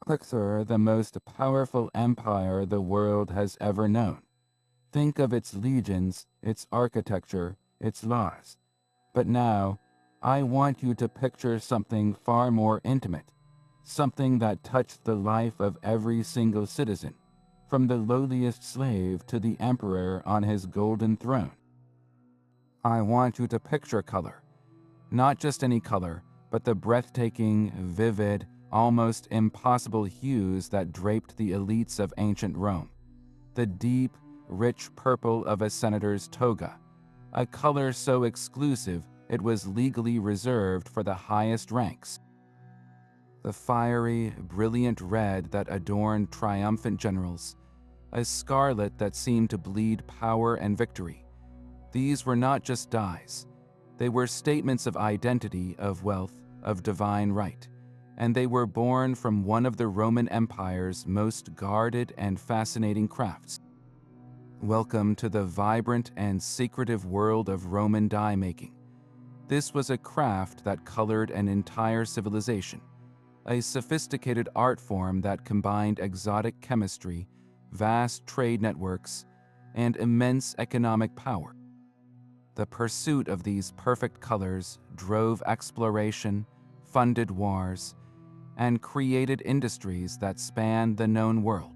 Click the most powerful empire the world has ever known. Think of its legions, its architecture, its laws. But now, I want you to picture something far more intimate, something that touched the life of every single citizen, from the lowliest slave to the emperor on his golden throne. I want you to picture color, not just any color, but the breathtaking, vivid, almost impossible hues that draped the elites of ancient Rome. The deep, rich purple of a senator's toga, a color so exclusive it was legally reserved for the highest ranks. The fiery, brilliant red that adorned triumphant generals, a scarlet that seemed to bleed power and victory. These were not just dyes. They were statements of identity, of wealth, of divine right, and they were born from one of the Roman Empire's most guarded and fascinating crafts. Welcome to the vibrant and secretive world of Roman dye making. This was a craft that colored an entire civilization, a sophisticated art form that combined exotic chemistry, vast trade networks, and immense economic power. The pursuit of these perfect colors drove exploration, funded wars, and created industries that spanned the known world.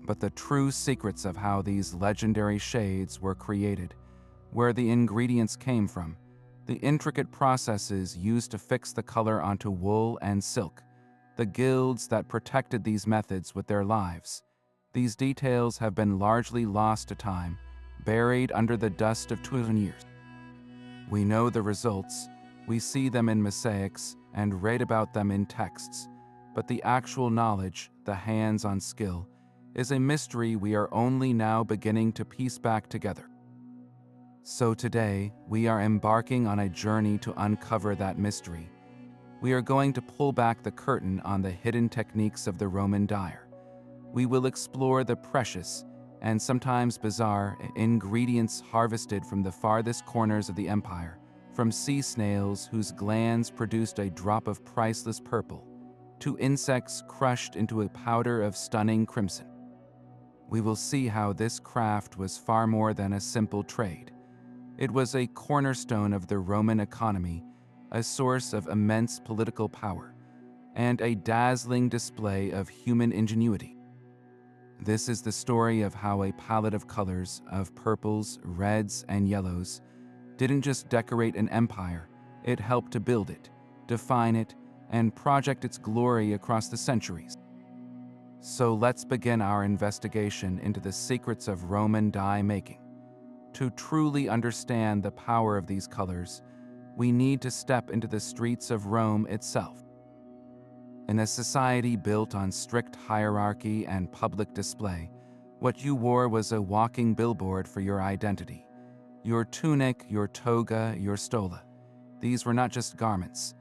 But the true secrets of how these legendary shades were created, where the ingredients came from, the intricate processes used to fix the color onto wool and silk, the guilds that protected these methods with their lives, these details have been largely lost to time, buried under the dust of 2,000 years. We know the results, we see them in mosaics and read about them in texts, but the actual knowledge, the hands-on skill, is a mystery we are only now beginning to piece back together. So today, we are embarking on a journey to uncover that mystery. We are going to pull back the curtain on the hidden techniques of the Roman dyer. We will explore the precious, and sometimes bizarre, ingredients harvested from the farthest corners of the empire, from sea snails whose glands produced a drop of priceless purple, to insects crushed into a powder of stunning crimson. We will see how this craft was far more than a simple trade. It was a cornerstone of the Roman economy, a source of immense political power, and a dazzling display of human ingenuity. This is the story of how a palette of colors, of purples, reds, and yellows, didn't just decorate an empire, it helped to build it, define it, and project its glory across the centuries. So let's begin our investigation into the secrets of Roman dye making. To truly understand the power of these colors, we need to step into the streets of Rome itself. In a society built on strict hierarchy and public display, what you wore was a walking billboard for your identity. Your tunic, your toga, your stola. These were not just garments.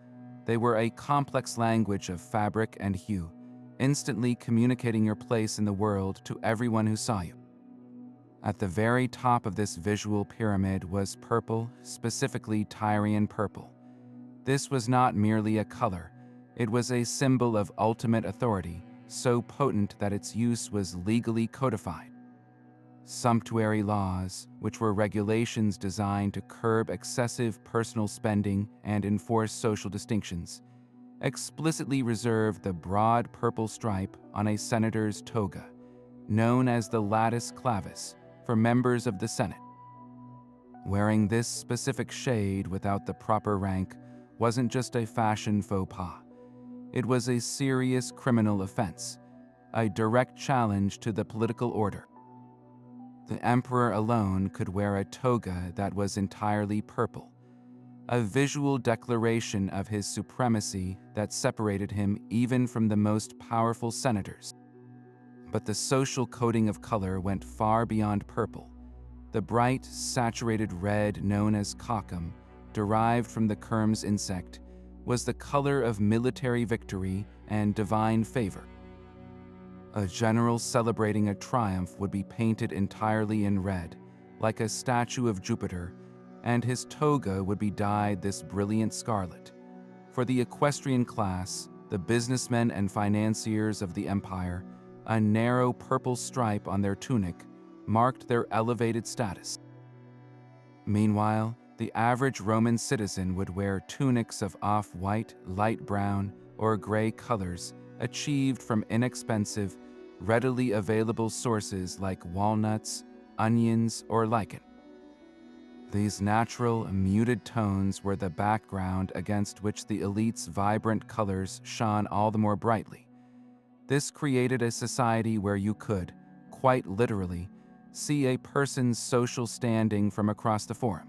They were a complex language of fabric and hue, instantly communicating your place in the world to everyone who saw you. At the very top of this visual pyramid was purple, specifically Tyrian purple. This was not merely a color, it was a symbol of ultimate authority, so potent that its use was legally codified. Sumptuary laws, which were regulations designed to curb excessive personal spending and enforce social distinctions, explicitly reserved the broad purple stripe on a senator's toga, known as the latus clavis, for members of the Senate. Wearing this specific shade without the proper rank wasn't just a fashion faux pas. It was a serious criminal offense, a direct challenge to the political order. The emperor alone could wear a toga that was entirely purple, a visual declaration of his supremacy that separated him even from the most powerful senators. But the social coding of color went far beyond purple. The bright, saturated red known as cocum, derived from the kermes insect, was the color of military victory and divine favor. A general celebrating a triumph would be painted entirely in red, like a statue of Jupiter, and his toga would be dyed this brilliant scarlet. For the equestrian class, the businessmen and financiers of the empire, a narrow purple stripe on their tunic marked their elevated status. Meanwhile, the average Roman citizen would wear tunics of off-white, light brown, or gray colors achieved from inexpensive, readily available sources like walnuts, onions, or lichen. These natural, muted tones were the background against which the elite's vibrant colors shone all the more brightly. This created a society where you could, quite literally, see a person's social standing from across the forum.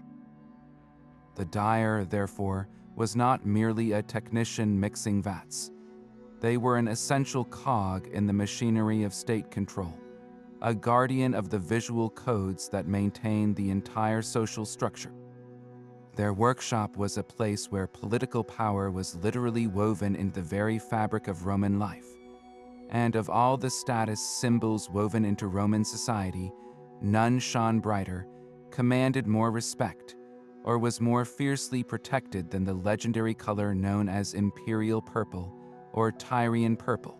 The dyer, therefore, was not merely a technician mixing vats. They were an essential cog in the machinery of state control, a guardian of the visual codes that maintained the entire social structure. Their workshop was a place where political power was literally woven into the very fabric of Roman life. And of all the status symbols woven into Roman society, none shone brighter, commanded more respect, or was more fiercely protected than the legendary color known as imperial purple or Tyrian purple.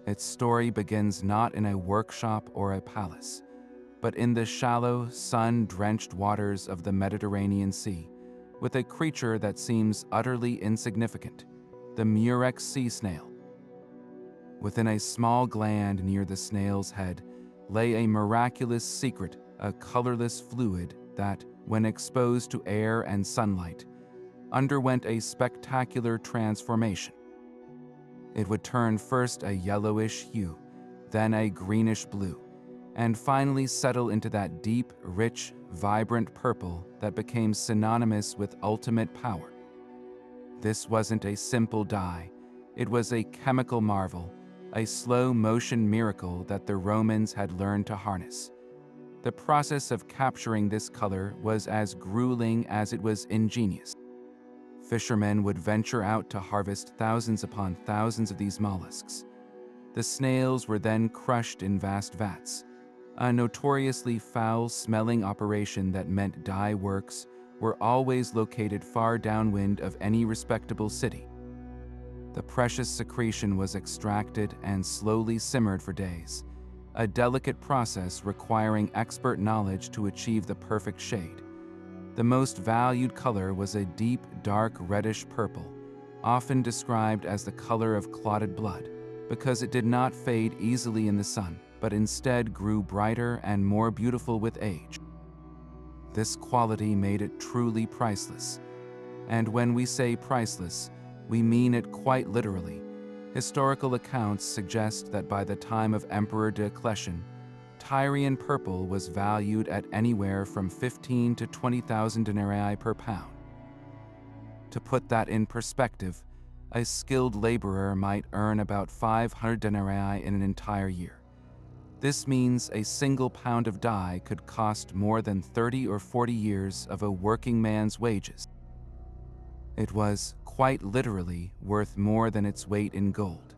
Its story begins not in a workshop or a palace, but in the shallow, sun-drenched waters of the Mediterranean Sea, with a creature that seems utterly insignificant, the Murex sea snail. Within a small gland near the snail's head lay a miraculous secret, a colorless fluid that, when exposed to air and sunlight, underwent a spectacular transformation. It would turn first a yellowish hue, then a greenish blue, and finally settle into that deep, rich, vibrant purple that became synonymous with ultimate power. This wasn't a simple dye, it was a chemical marvel, a slow-motion miracle that the Romans had learned to harness. The process of capturing this color was as grueling as it was ingenious. Fishermen would venture out to harvest thousands upon thousands of these mollusks. The snails were then crushed in vast vats, a notoriously foul-smelling operation that meant dye works were always located far downwind of any respectable city. The precious secretion was extracted and slowly simmered for days, a delicate process requiring expert knowledge to achieve the perfect shade. The most valued color was a deep, dark reddish purple, often described as the color of clotted blood, because it did not fade easily in the sun, but instead grew brighter and more beautiful with age. This quality made it truly priceless. And when we say priceless, we mean it quite literally. Historical accounts suggest that by the time of Emperor Diocletian, Tyrian purple was valued at anywhere from 15 to 20,000 denarii per pound. To put that in perspective, a skilled laborer might earn about 500 denarii in an entire year. This means a single pound of dye could cost more than 30 or 40 years of a working man's wages. It was, quite literally, worth more than its weight in gold.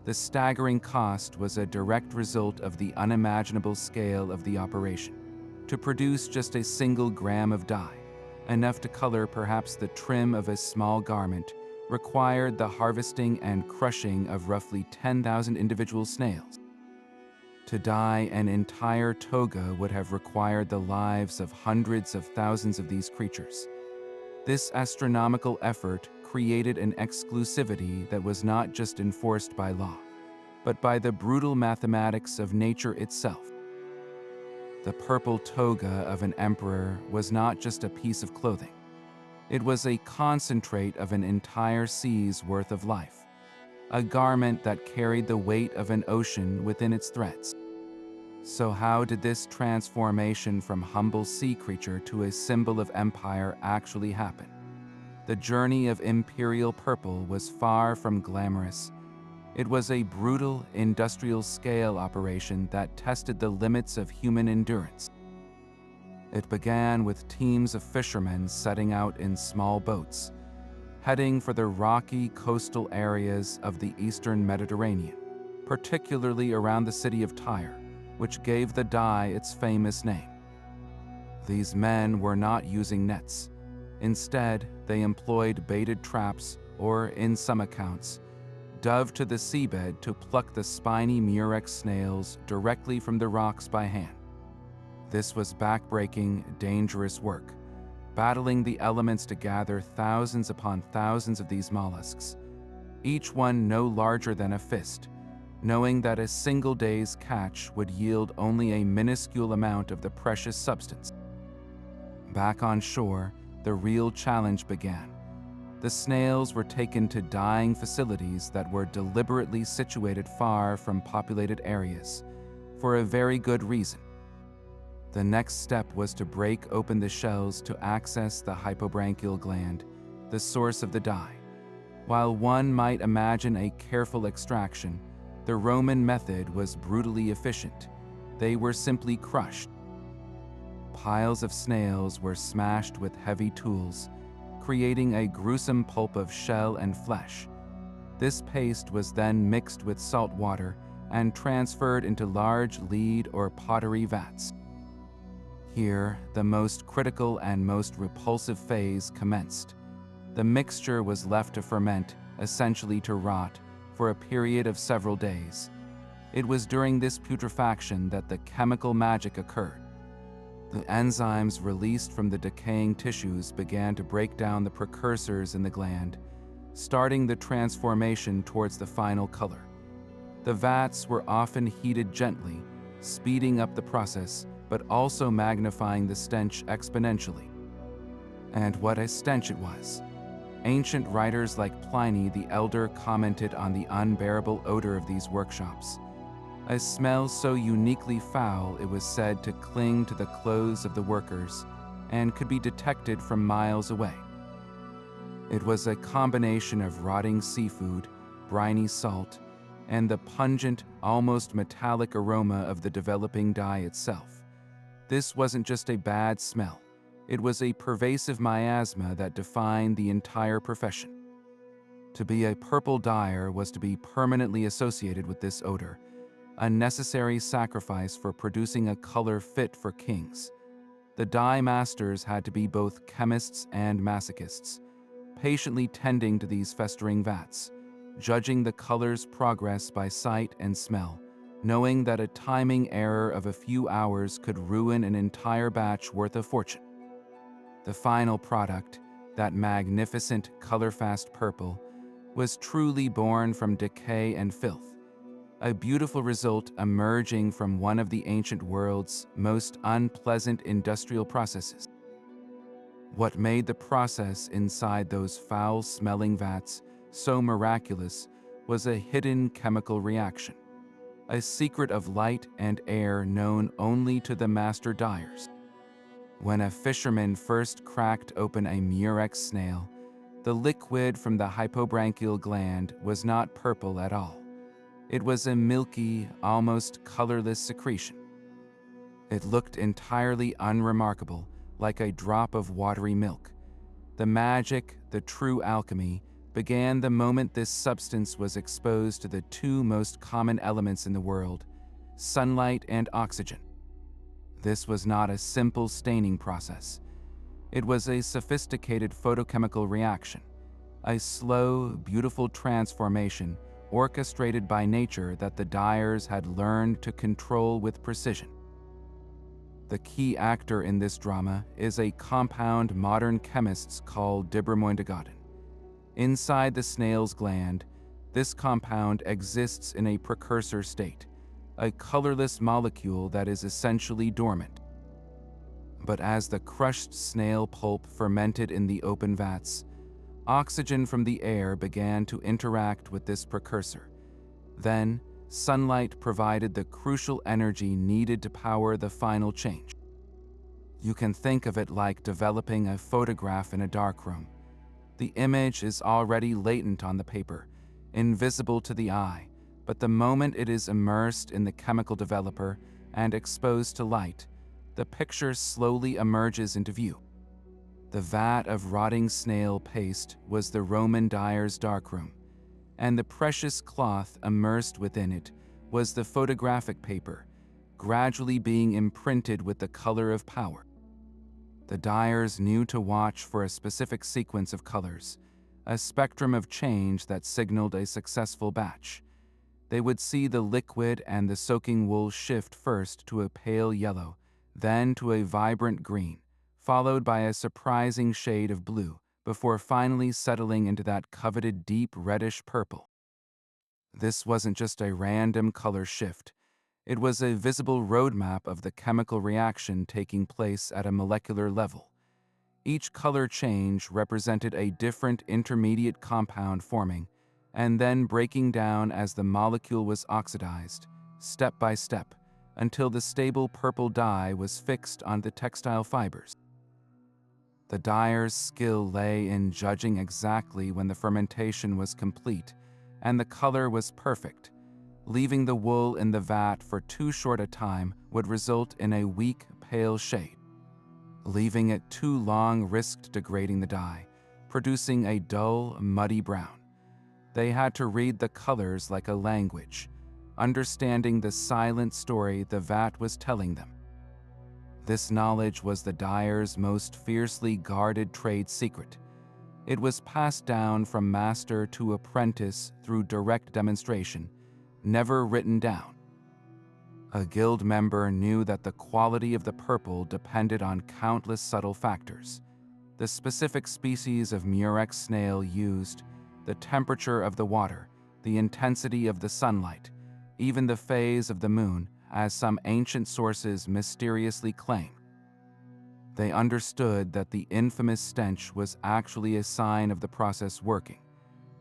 The staggering cost was a direct result of the unimaginable scale of the operation. To produce just a single gram of dye, enough to color perhaps the trim of a small garment, required the harvesting and crushing of roughly 10,000 individual snails. To dye an entire toga would have required the lives of hundreds of thousands of these creatures. This astronomical effort created an exclusivity that was not just enforced by law, but by the brutal mathematics of nature itself. The purple toga of an emperor was not just a piece of clothing. It was a concentrate of an entire sea's worth of life, a garment that carried the weight of an ocean within its threads. So how did this transformation from humble sea creature to a symbol of empire actually happen? The journey of imperial purple was far from glamorous. It was a brutal, industrial-scale operation that tested the limits of human endurance. It began with teams of fishermen setting out in small boats, heading for the rocky coastal areas of the eastern Mediterranean, particularly around the city of Tyre, which gave the dye its famous name. These men were not using nets. Instead, they employed baited traps or, in some accounts, dove to the seabed to pluck the spiny Murex snails directly from the rocks by hand. This was backbreaking, dangerous work, battling the elements to gather thousands upon thousands of these mollusks, each one no larger than a fist, knowing that a single day's catch would yield only a minuscule amount of the precious substance. Back on shore, the real challenge began. The snails were taken to dyeing facilities that were deliberately situated far from populated areas, for a very good reason. The next step was to break open the shells to access the hypobranchial gland, the source of the dye. While one might imagine a careful extraction, the Roman method was brutally efficient. They were simply crushed. Piles of snails were smashed with heavy tools, creating a gruesome pulp of shell and flesh. This paste was then mixed with salt water and transferred into large lead or pottery vats. Here, the most critical and most repulsive phase commenced. The mixture was left to ferment, essentially to rot, for a period of several days. It was during this putrefaction that the chemical magic occurred. The enzymes released from the decaying tissues began to break down the precursors in the gland, starting the transformation towards the final color. The vats were often heated gently, speeding up the process, but also magnifying the stench exponentially. And what a stench it was! Ancient writers like Pliny the Elder commented on the unbearable odor of these workshops. A smell so uniquely foul it was said to cling to the clothes of the workers and could be detected from miles away. It was a combination of rotting seafood, briny salt, and the pungent, almost metallic aroma of the developing dye itself. This wasn't just a bad smell. It was a pervasive miasma that defined the entire profession. To be a purple dyer was to be permanently associated with this odor, a necessary sacrifice for producing a color fit for kings. The dye masters had to be both chemists and masochists, patiently tending to these festering vats, judging the color's progress by sight and smell, knowing that a timing error of a few hours could ruin an entire batch worth a fortune. The final product, that magnificent color-fast purple, was truly born from decay and filth, a beautiful result emerging from one of the ancient world's most unpleasant industrial processes. What made the process inside those foul-smelling vats so miraculous was a hidden chemical reaction, a secret of light and air known only to the master dyers. When a fisherman first cracked open a Murex snail, the liquid from the hypobranchial gland was not purple at all. It was a milky, almost colorless secretion. It looked entirely unremarkable, like a drop of watery milk. The magic, the true alchemy, began the moment this substance was exposed to the two most common elements in the world, sunlight and oxygen. This was not a simple staining process. It was a sophisticated photochemical reaction, a slow, beautiful transformation orchestrated by nature that the dyers had learned to control with precision. The key actor in this drama is a compound modern chemists call dibbermoindegaden. Inside the snail's gland, this compound exists in a precursor state, a colorless molecule that is essentially dormant. But as the crushed snail pulp fermented in the open vats, oxygen from the air began to interact with this precursor. Then, sunlight provided the crucial energy needed to power the final change. You can think of it like developing a photograph in a darkroom. The image is already latent on the paper, invisible to the eye, but the moment it is immersed in the chemical developer and exposed to light, the picture slowly emerges into view. The vat of rotting snail paste was the Roman dyer's darkroom, and the precious cloth immersed within it was the photographic paper, gradually being imprinted with the color of power. The dyers knew to watch for a specific sequence of colors, a spectrum of change that signaled a successful batch. They would see the liquid and the soaking wool shift first to a pale yellow, then to a vibrant green, followed by a surprising shade of blue, before finally settling into that coveted deep reddish purple. This wasn't just a random color shift. It was a visible roadmap of the chemical reaction taking place at a molecular level. Each color change represented a different intermediate compound forming, and then breaking down as the molecule was oxidized, step by step, until the stable purple dye was fixed on the textile fibers. The dyer's skill lay in judging exactly when the fermentation was complete, and the color was perfect. Leaving the wool in the vat for too short a time would result in a weak, pale shade. Leaving it too long risked degrading the dye, producing a dull, muddy brown. They had to read the colors like a language, understanding the silent story the vat was telling them. This knowledge was the dyer's most fiercely guarded trade secret. It was passed down from master to apprentice through direct demonstration, never written down. A guild member knew that the quality of the purple depended on countless subtle factors: the specific species of Murex snail used, the temperature of the water, the intensity of the sunlight, even the phase of the moon, as some ancient sources mysteriously claim. They understood that the infamous stench was actually a sign of the process working,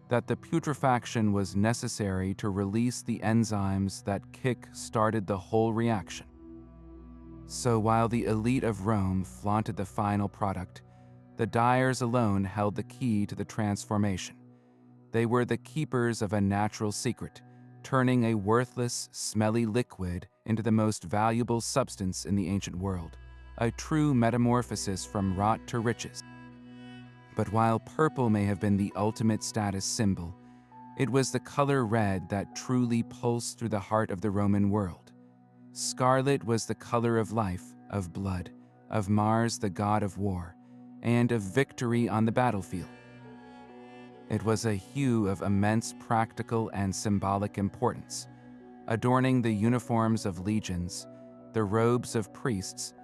that the putrefaction was necessary to release the enzymes that kick-started the whole reaction. So while the elite of Rome flaunted the final product, the dyers alone held the key to the transformation. They were the keepers of a natural secret, turning a worthless, smelly liquid into the most valuable substance in the ancient world, a true metamorphosis from rot to riches. But while purple may have been the ultimate status symbol, it was the color red that truly pulsed through the heart of the Roman world. Scarlet was the color of life, of blood, of Mars, the god of war, and of victory on the battlefield. It was a hue of immense practical and symbolic importance, adorning the uniforms of legions, the robes of priests,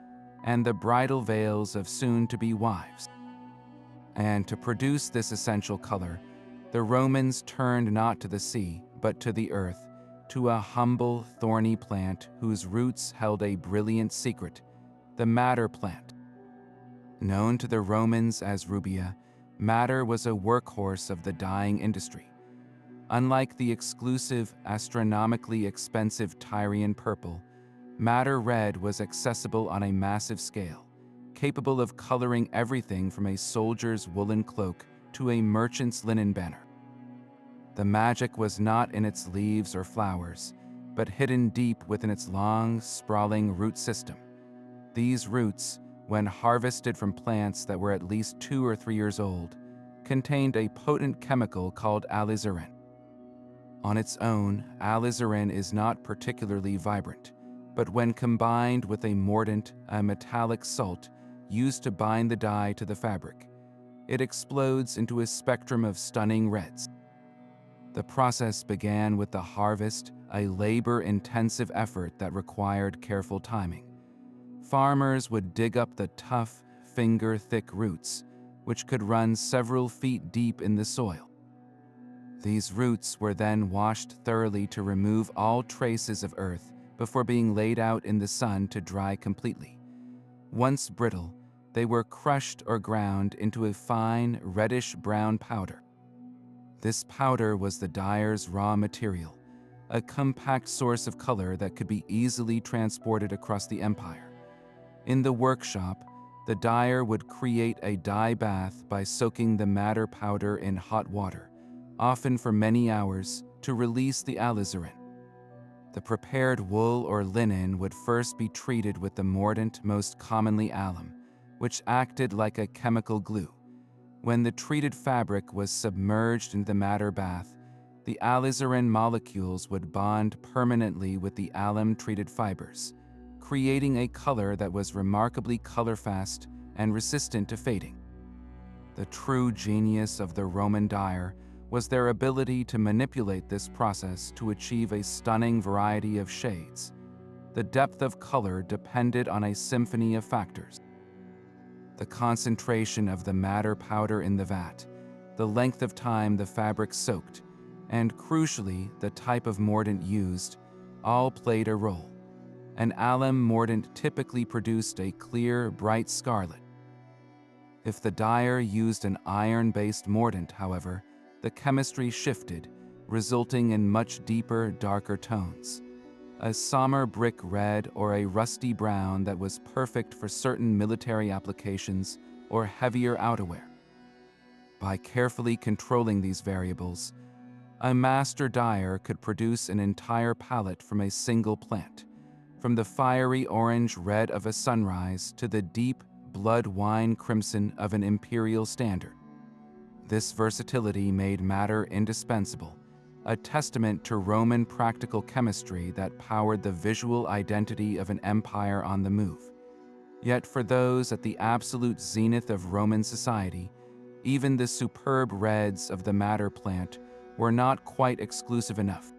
and the bridal veils of soon-to-be wives. And to produce this essential color, the Romans turned not to the sea, but to the earth, to a humble, thorny plant whose roots held a brilliant secret, the madder plant. Known to the Romans as rubia, madder was a workhorse of the dyeing industry. Unlike the exclusive, astronomically expensive Tyrian purple, madder red was accessible on a massive scale, capable of coloring everything from a soldier's woolen cloak to a merchant's linen banner. The magic was not in its leaves or flowers, but hidden deep within its long, sprawling root system. These roots, when harvested from plants that were at least 2 or 3 years old, contained a potent chemical called alizarin. On its own, alizarin is not particularly vibrant, but when combined with a mordant, a metallic salt used to bind the dye to the fabric, it explodes into a spectrum of stunning reds. The process began with the harvest, a labor-intensive effort that required careful timing. Farmers would dig up the tough, finger-thick roots, which could run several feet deep in the soil. These roots were then washed thoroughly to remove all traces of earth before being laid out in the sun to dry completely. Once brittle, they were crushed or ground into a fine, reddish-brown powder. This powder was the dyer's raw material, a compact source of color that could be easily transported across the empire. In the workshop, the dyer would create a dye bath by soaking the madder powder in hot water, often for many hours, to release the alizarin. The prepared wool or linen would first be treated with the mordant, most commonly alum, which acted like a chemical glue. When the treated fabric was submerged in the madder bath, the alizarin molecules would bond permanently with the alum-treated fibers, creating a color that was remarkably color-fast and resistant to fading. The true genius of the Roman dyer was their ability to manipulate this process to achieve a stunning variety of shades. The depth of color depended on a symphony of factors: the concentration of the madder powder in the vat, the length of time the fabric soaked, and crucially, the type of mordant used, all played a role. An alum mordant typically produced a clear, bright scarlet. If the dyer used an iron-based mordant, however, the chemistry shifted, resulting in much deeper, darker tones. A somber brick red or a rusty brown that was perfect for certain military applications or heavier outerwear. By carefully controlling these variables, a master dyer could produce an entire palette from a single plant, from the fiery orange red of a sunrise to the deep blood wine crimson of an imperial standard. This versatility made madder indispensable, a testament to Roman practical chemistry that powered the visual identity of an empire on the move. Yet for those at the absolute zenith of Roman society, even the superb reds of the madder plant were not quite exclusive enough.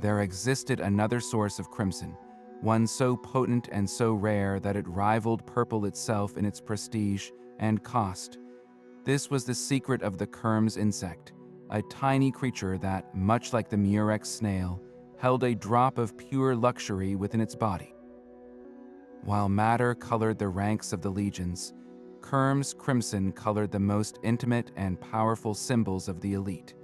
There existed another source of crimson, one so potent and so rare that it rivaled purple itself in its prestige and cost. This was the secret of the kermes insect, a tiny creature that, much like the Murex snail, held a drop of pure luxury within its body. While madder colored the ranks of the legions, kermes crimson colored the most intimate and powerful symbols of the elite.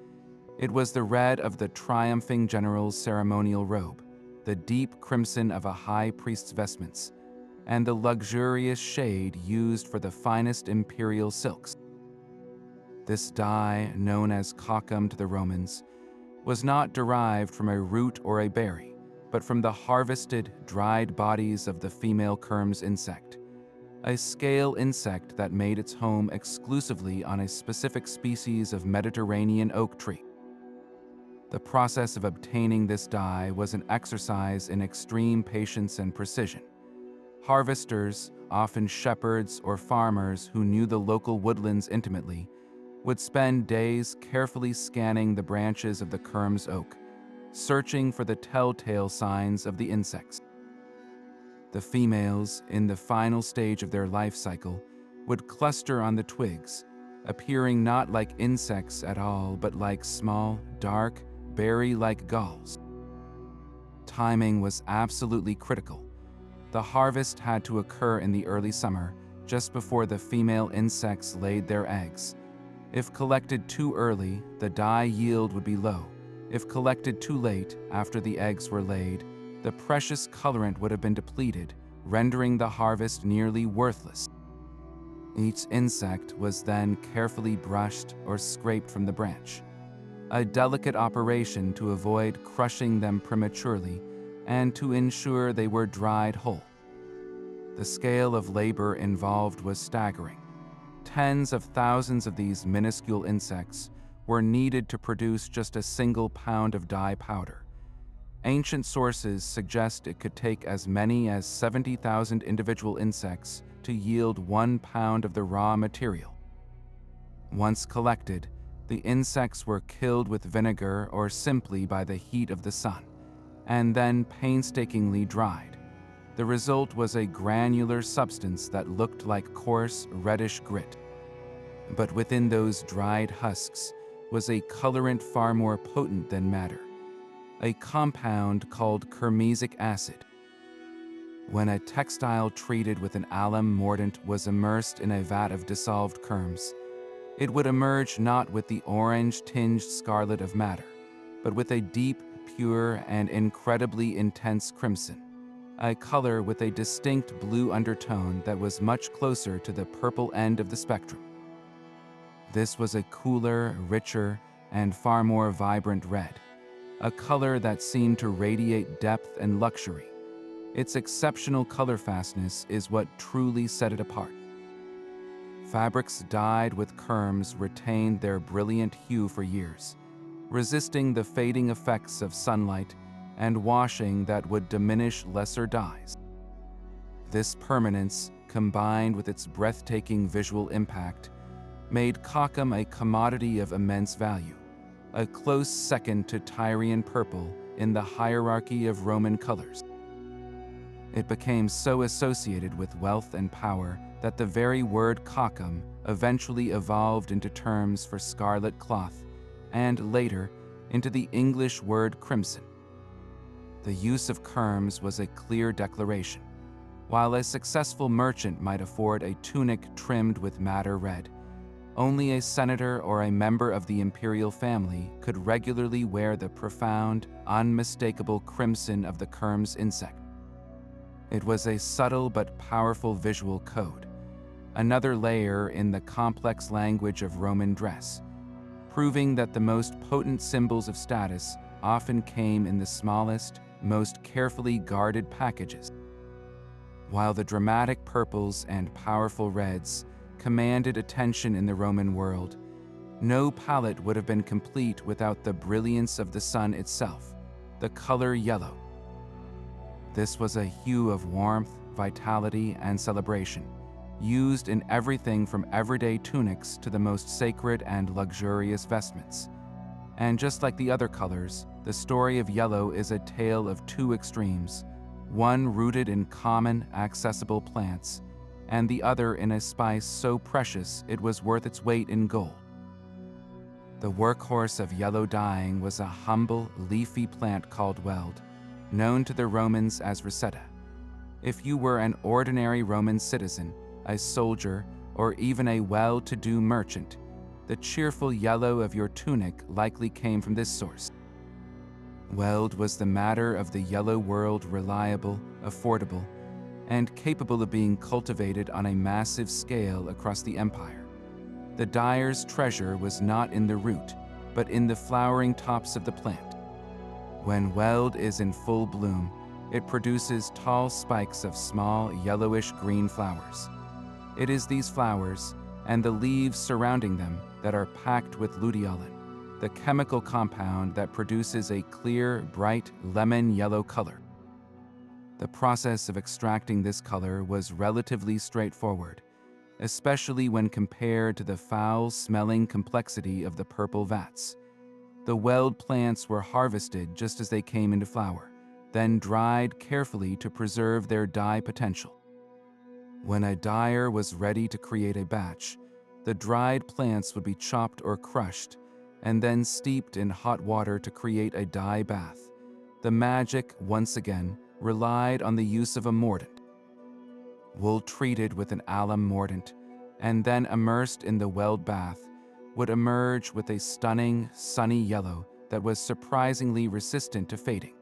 It was the red of the triumphing general's ceremonial robe, the deep crimson of a high priest's vestments, and the luxurious shade used for the finest imperial silks. This dye, known as cocum to the Romans, was not derived from a root or a berry, but from the harvested, dried bodies of the female kermes insect, a scale insect that made its home exclusively on a specific species of Mediterranean oak tree. The process of obtaining this dye was an exercise in extreme patience and precision. Harvesters, often shepherds or farmers who knew the local woodlands intimately, would spend days carefully scanning the branches of the kermes oak, searching for the telltale signs of the insects. The females, in the final stage of their life cycle, would cluster on the twigs, appearing not like insects at all, but like small, dark, berry-like galls. Timing was absolutely critical. The harvest had to occur in the early summer, just before the female insects laid their eggs. If collected too early, the dye yield would be low. If collected too late, after the eggs were laid, the precious colorant would have been depleted, rendering the harvest nearly worthless. Each insect was then carefully brushed or scraped from the branch, a delicate operation to avoid crushing them prematurely and to ensure they were dried whole. The scale of labor involved was staggering. Tens of thousands of these minuscule insects were needed to produce just a single pound of dye powder. Ancient sources suggest it could take as many as 70,000 individual insects to yield 1 pound of the raw material. Once collected, the insects were killed with vinegar or simply by the heat of the sun, and then painstakingly dried. The result was a granular substance that looked like coarse, reddish grit. But within those dried husks was a colorant far more potent than madder, a compound called kermesic acid. When a textile treated with an alum mordant was immersed in a vat of dissolved kermes, it would emerge not with the orange-tinged scarlet of madder, but with a deep, pure, and incredibly intense crimson, a color with a distinct blue undertone that was much closer to the purple end of the spectrum. This was a cooler, richer, and far more vibrant red, a color that seemed to radiate depth and luxury. Its exceptional color fastness is what truly set it apart. Fabrics dyed with kermes retained their brilliant hue for years, resisting the fading effects of sunlight and washing that would diminish lesser dyes. This permanence, combined with its breathtaking visual impact, made Cockham a commodity of immense value, a close second to Tyrian purple in the hierarchy of Roman colors. It became so associated with wealth and power that the very word Cockham eventually evolved into terms for scarlet cloth, and later into the English word crimson. The use of kermes was a clear declaration. While a successful merchant might afford a tunic trimmed with madder red, only a senator or a member of the imperial family could regularly wear the profound, unmistakable crimson of the kermes insect. It was a subtle but powerful visual code, another layer in the complex language of Roman dress, proving that the most potent symbols of status often came in the smallest, most carefully guarded packages. While the dramatic purples and powerful reds commanded attention in the Roman world, no palette would have been complete without the brilliance of the sun itself, the color yellow. This was a hue of warmth, vitality, and celebration, used in everything from everyday tunics to the most sacred and luxurious vestments. And just like the other colors, the story of yellow is a tale of two extremes, one rooted in common, accessible plants, and the other in a spice so precious it was worth its weight in gold. The workhorse of yellow dyeing was a humble, leafy plant called weld, known to the Romans as rosetta. If you were an ordinary Roman citizen, a soldier, or even a well-to-do merchant, the cheerful yellow of your tunic likely came from this source. Weld was the madder of the yellow world, reliable, affordable, and capable of being cultivated on a massive scale across the empire. The dyer's treasure was not in the root, but in the flowering tops of the plant. When weld is in full bloom, it produces tall spikes of small, yellowish-green flowers. It is these flowers, and the leaves surrounding them, that are packed with luteolin, the chemical compound that produces a clear, bright, lemon-yellow color. The process of extracting this color was relatively straightforward, especially when compared to the foul-smelling complexity of the purple vats. The weld plants were harvested just as they came into flower, then dried carefully to preserve their dye potential. When a dyer was ready to create a batch, the dried plants would be chopped or crushed, and then steeped in hot water to create a dye bath. The magic, once again, relied on the use of a mordant. Wool treated with an alum mordant, and then immersed in the weld bath, would emerge with a stunning, sunny yellow that was surprisingly resistant to fading.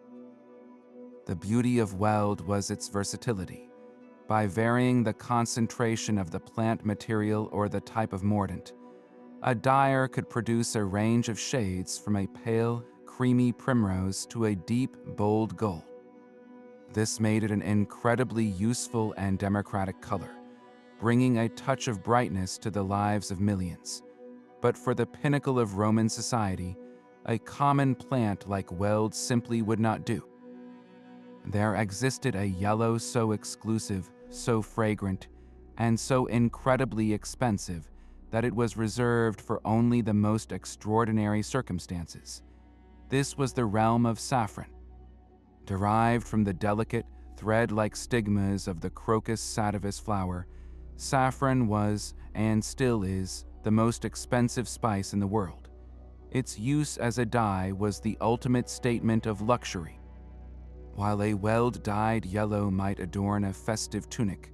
The beauty of weld was its versatility. By varying the concentration of the plant material or the type of mordant, a dyer could produce a range of shades from a pale, creamy primrose to a deep, bold gold. This made it an incredibly useful and democratic color, bringing a touch of brightness to the lives of millions. But for the pinnacle of Roman society, a common plant like weld simply would not do. There existed a yellow so exclusive, so fragrant, and so incredibly expensive that it was reserved for only the most extraordinary circumstances. This was the realm of saffron. Derived from the delicate, thread-like stigmas of the Crocus sativus flower, saffron was, and still is, the most expensive spice in the world. Its use as a dye was the ultimate statement of luxury. While a weld-dyed yellow might adorn a festive tunic,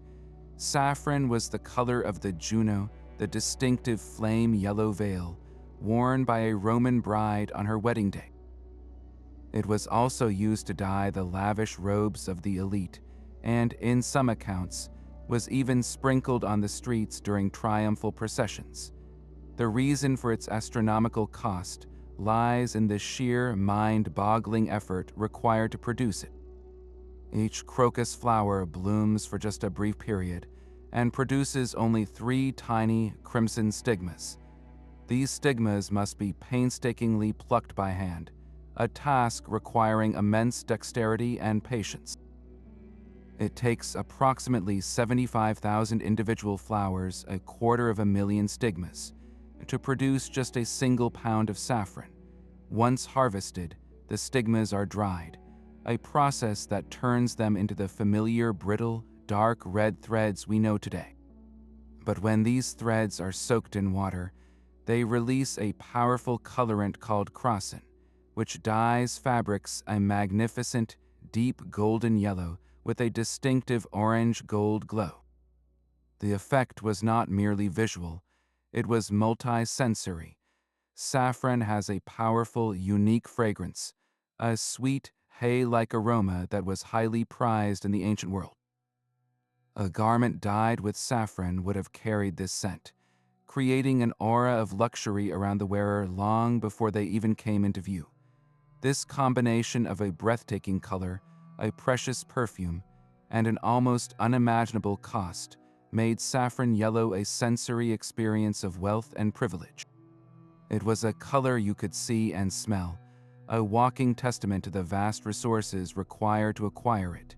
saffron was the color of the Juno, the distinctive flame-yellow veil, worn by a Roman bride on her wedding day. It was also used to dye the lavish robes of the elite, and, in some accounts, was even sprinkled on the streets during triumphal processions. The reason for its astronomical cost lies in the sheer mind-boggling effort required to produce it. Each crocus flower blooms for just a brief period and produces only 3 tiny crimson stigmas. These stigmas must be painstakingly plucked by hand, a task requiring immense dexterity and patience. It takes approximately 75,000 individual flowers, 250,000 stigmas, to produce just a single pound of saffron. Once harvested, the stigmas are dried, a process that turns them into the familiar brittle, dark red threads we know today. But when these threads are soaked in water, they release a powerful colorant called crocin, which dyes fabrics a magnificent, deep golden yellow with a distinctive orange-gold glow. The effect was not merely visual, it was multi-sensory. Saffron has a powerful, unique fragrance, a sweet, hay-like aroma that was highly prized in the ancient world. A garment dyed with saffron would have carried this scent, creating an aura of luxury around the wearer long before they even came into view. This combination of a breathtaking color, a precious perfume, and an almost unimaginable cost made saffron yellow a sensory experience of wealth and privilege. It was a color you could see and smell, a walking testament to the vast resources required to acquire it.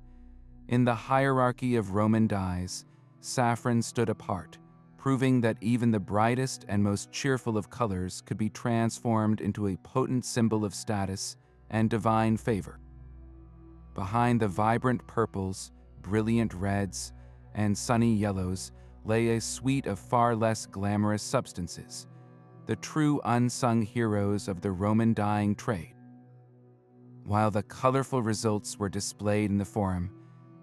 In the hierarchy of Roman dyes, saffron stood apart, proving that even the brightest and most cheerful of colors could be transformed into a potent symbol of status and divine favor. Behind the vibrant purples, brilliant reds, and sunny yellows lay a suite of far less glamorous substances, the true unsung heroes of the Roman dyeing trade. While the colorful results were displayed in the forum,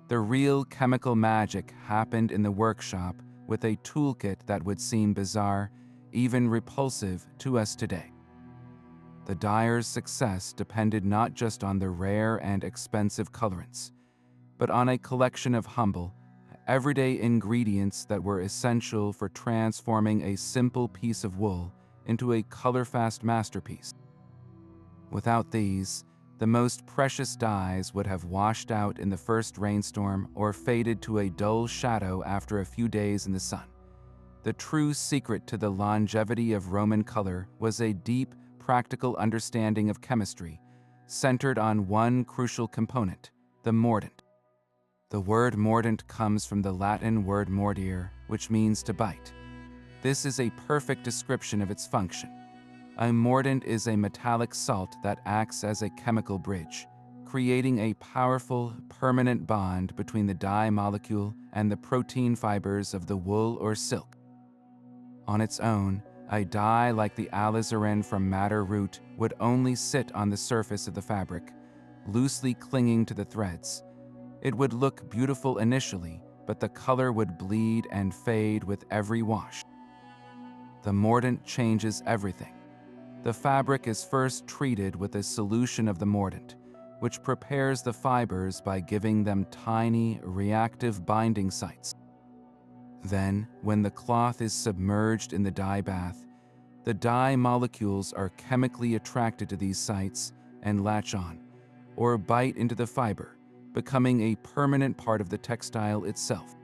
the real chemical magic happened in the workshop with a toolkit that would seem bizarre, even repulsive to us today. The dyer's success depended not just on the rare and expensive colorants, but on a collection of humble, everyday ingredients that were essential for transforming a simple piece of wool into a color-fast masterpiece. Without these, the most precious dyes would have washed out in the first rainstorm or faded to a dull shadow after a few days in the sun. The true secret to the longevity of Roman color was a deep, practical understanding of chemistry, centered on one crucial component, the mordant. The word mordant comes from the Latin word mordere, which means to bite. This is a perfect description of its function. A mordant is a metallic salt that acts as a chemical bridge, creating a powerful, permanent bond between the dye molecule and the protein fibers of the wool or silk. On its own, a dye like the alizarin from madder root would only sit on the surface of the fabric, loosely clinging to the threads. It would look beautiful initially, but the color would bleed and fade with every wash. The mordant changes everything. The fabric is first treated with a solution of the mordant, which prepares the fibers by giving them tiny, reactive binding sites. Then, when the cloth is submerged in the dye bath, the dye molecules are chemically attracted to these sites and latch on, or bite into the fiber, becoming a permanent part of the textile itself.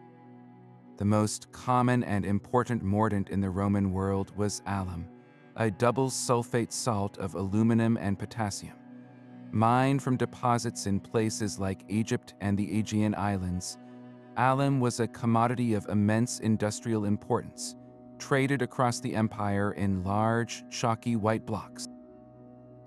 The most common and important mordant in the Roman world was alum, a double sulfate salt of aluminum and potassium. Mined from deposits in places like Egypt and the Aegean Islands, alum was a commodity of immense industrial importance, traded across the empire in large, chalky white blocks.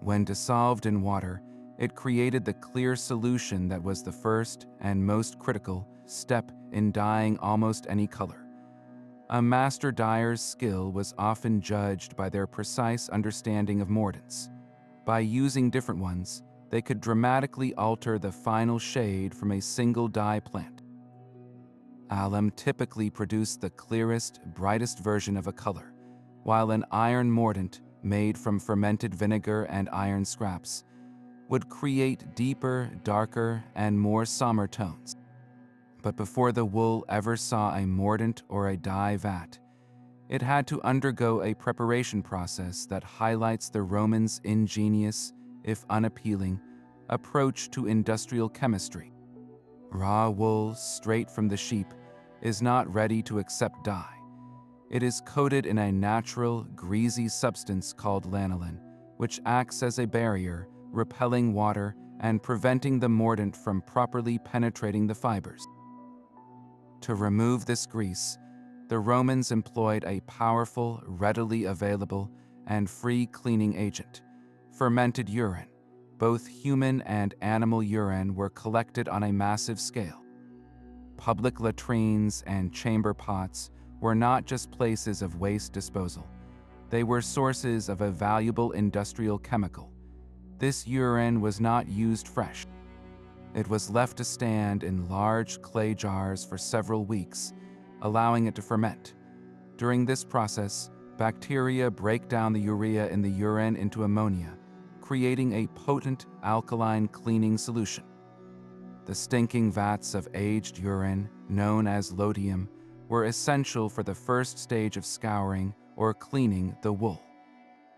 When dissolved in water, it created the clear solution that was the first and most critical step in dyeing almost any color. A master dyer's skill was often judged by their precise understanding of mordants. By using different ones, they could dramatically alter the final shade from a single dye plant. Alum typically produced the clearest, brightest version of a color, while an iron mordant, made from fermented vinegar and iron scraps, would create deeper, darker, and more somber tones. But before the wool ever saw a mordant or a dye vat, it had to undergo a preparation process that highlights the Romans' ingenious, if unappealing, approach to industrial chemistry. Raw wool, straight from the sheep, is not ready to accept dye. It is coated in a natural, greasy substance called lanolin, which acts as a barrier, repelling water and preventing the mordant from properly penetrating the fibers. To remove this grease, the Romans employed a powerful, readily available, and free cleaning agent: fermented urine. Both human and animal urine were collected on a massive scale. Public latrines and chamber pots were not just places of waste disposal. They were sources of a valuable industrial chemical. This urine was not used fresh. It was left to stand in large clay jars for several weeks, allowing it to ferment. During this process, bacteria break down the urea in the urine into ammonia, creating a potent alkaline cleaning solution. The stinking vats of aged urine, known as lodium, were essential for the first stage of scouring or cleaning the wool.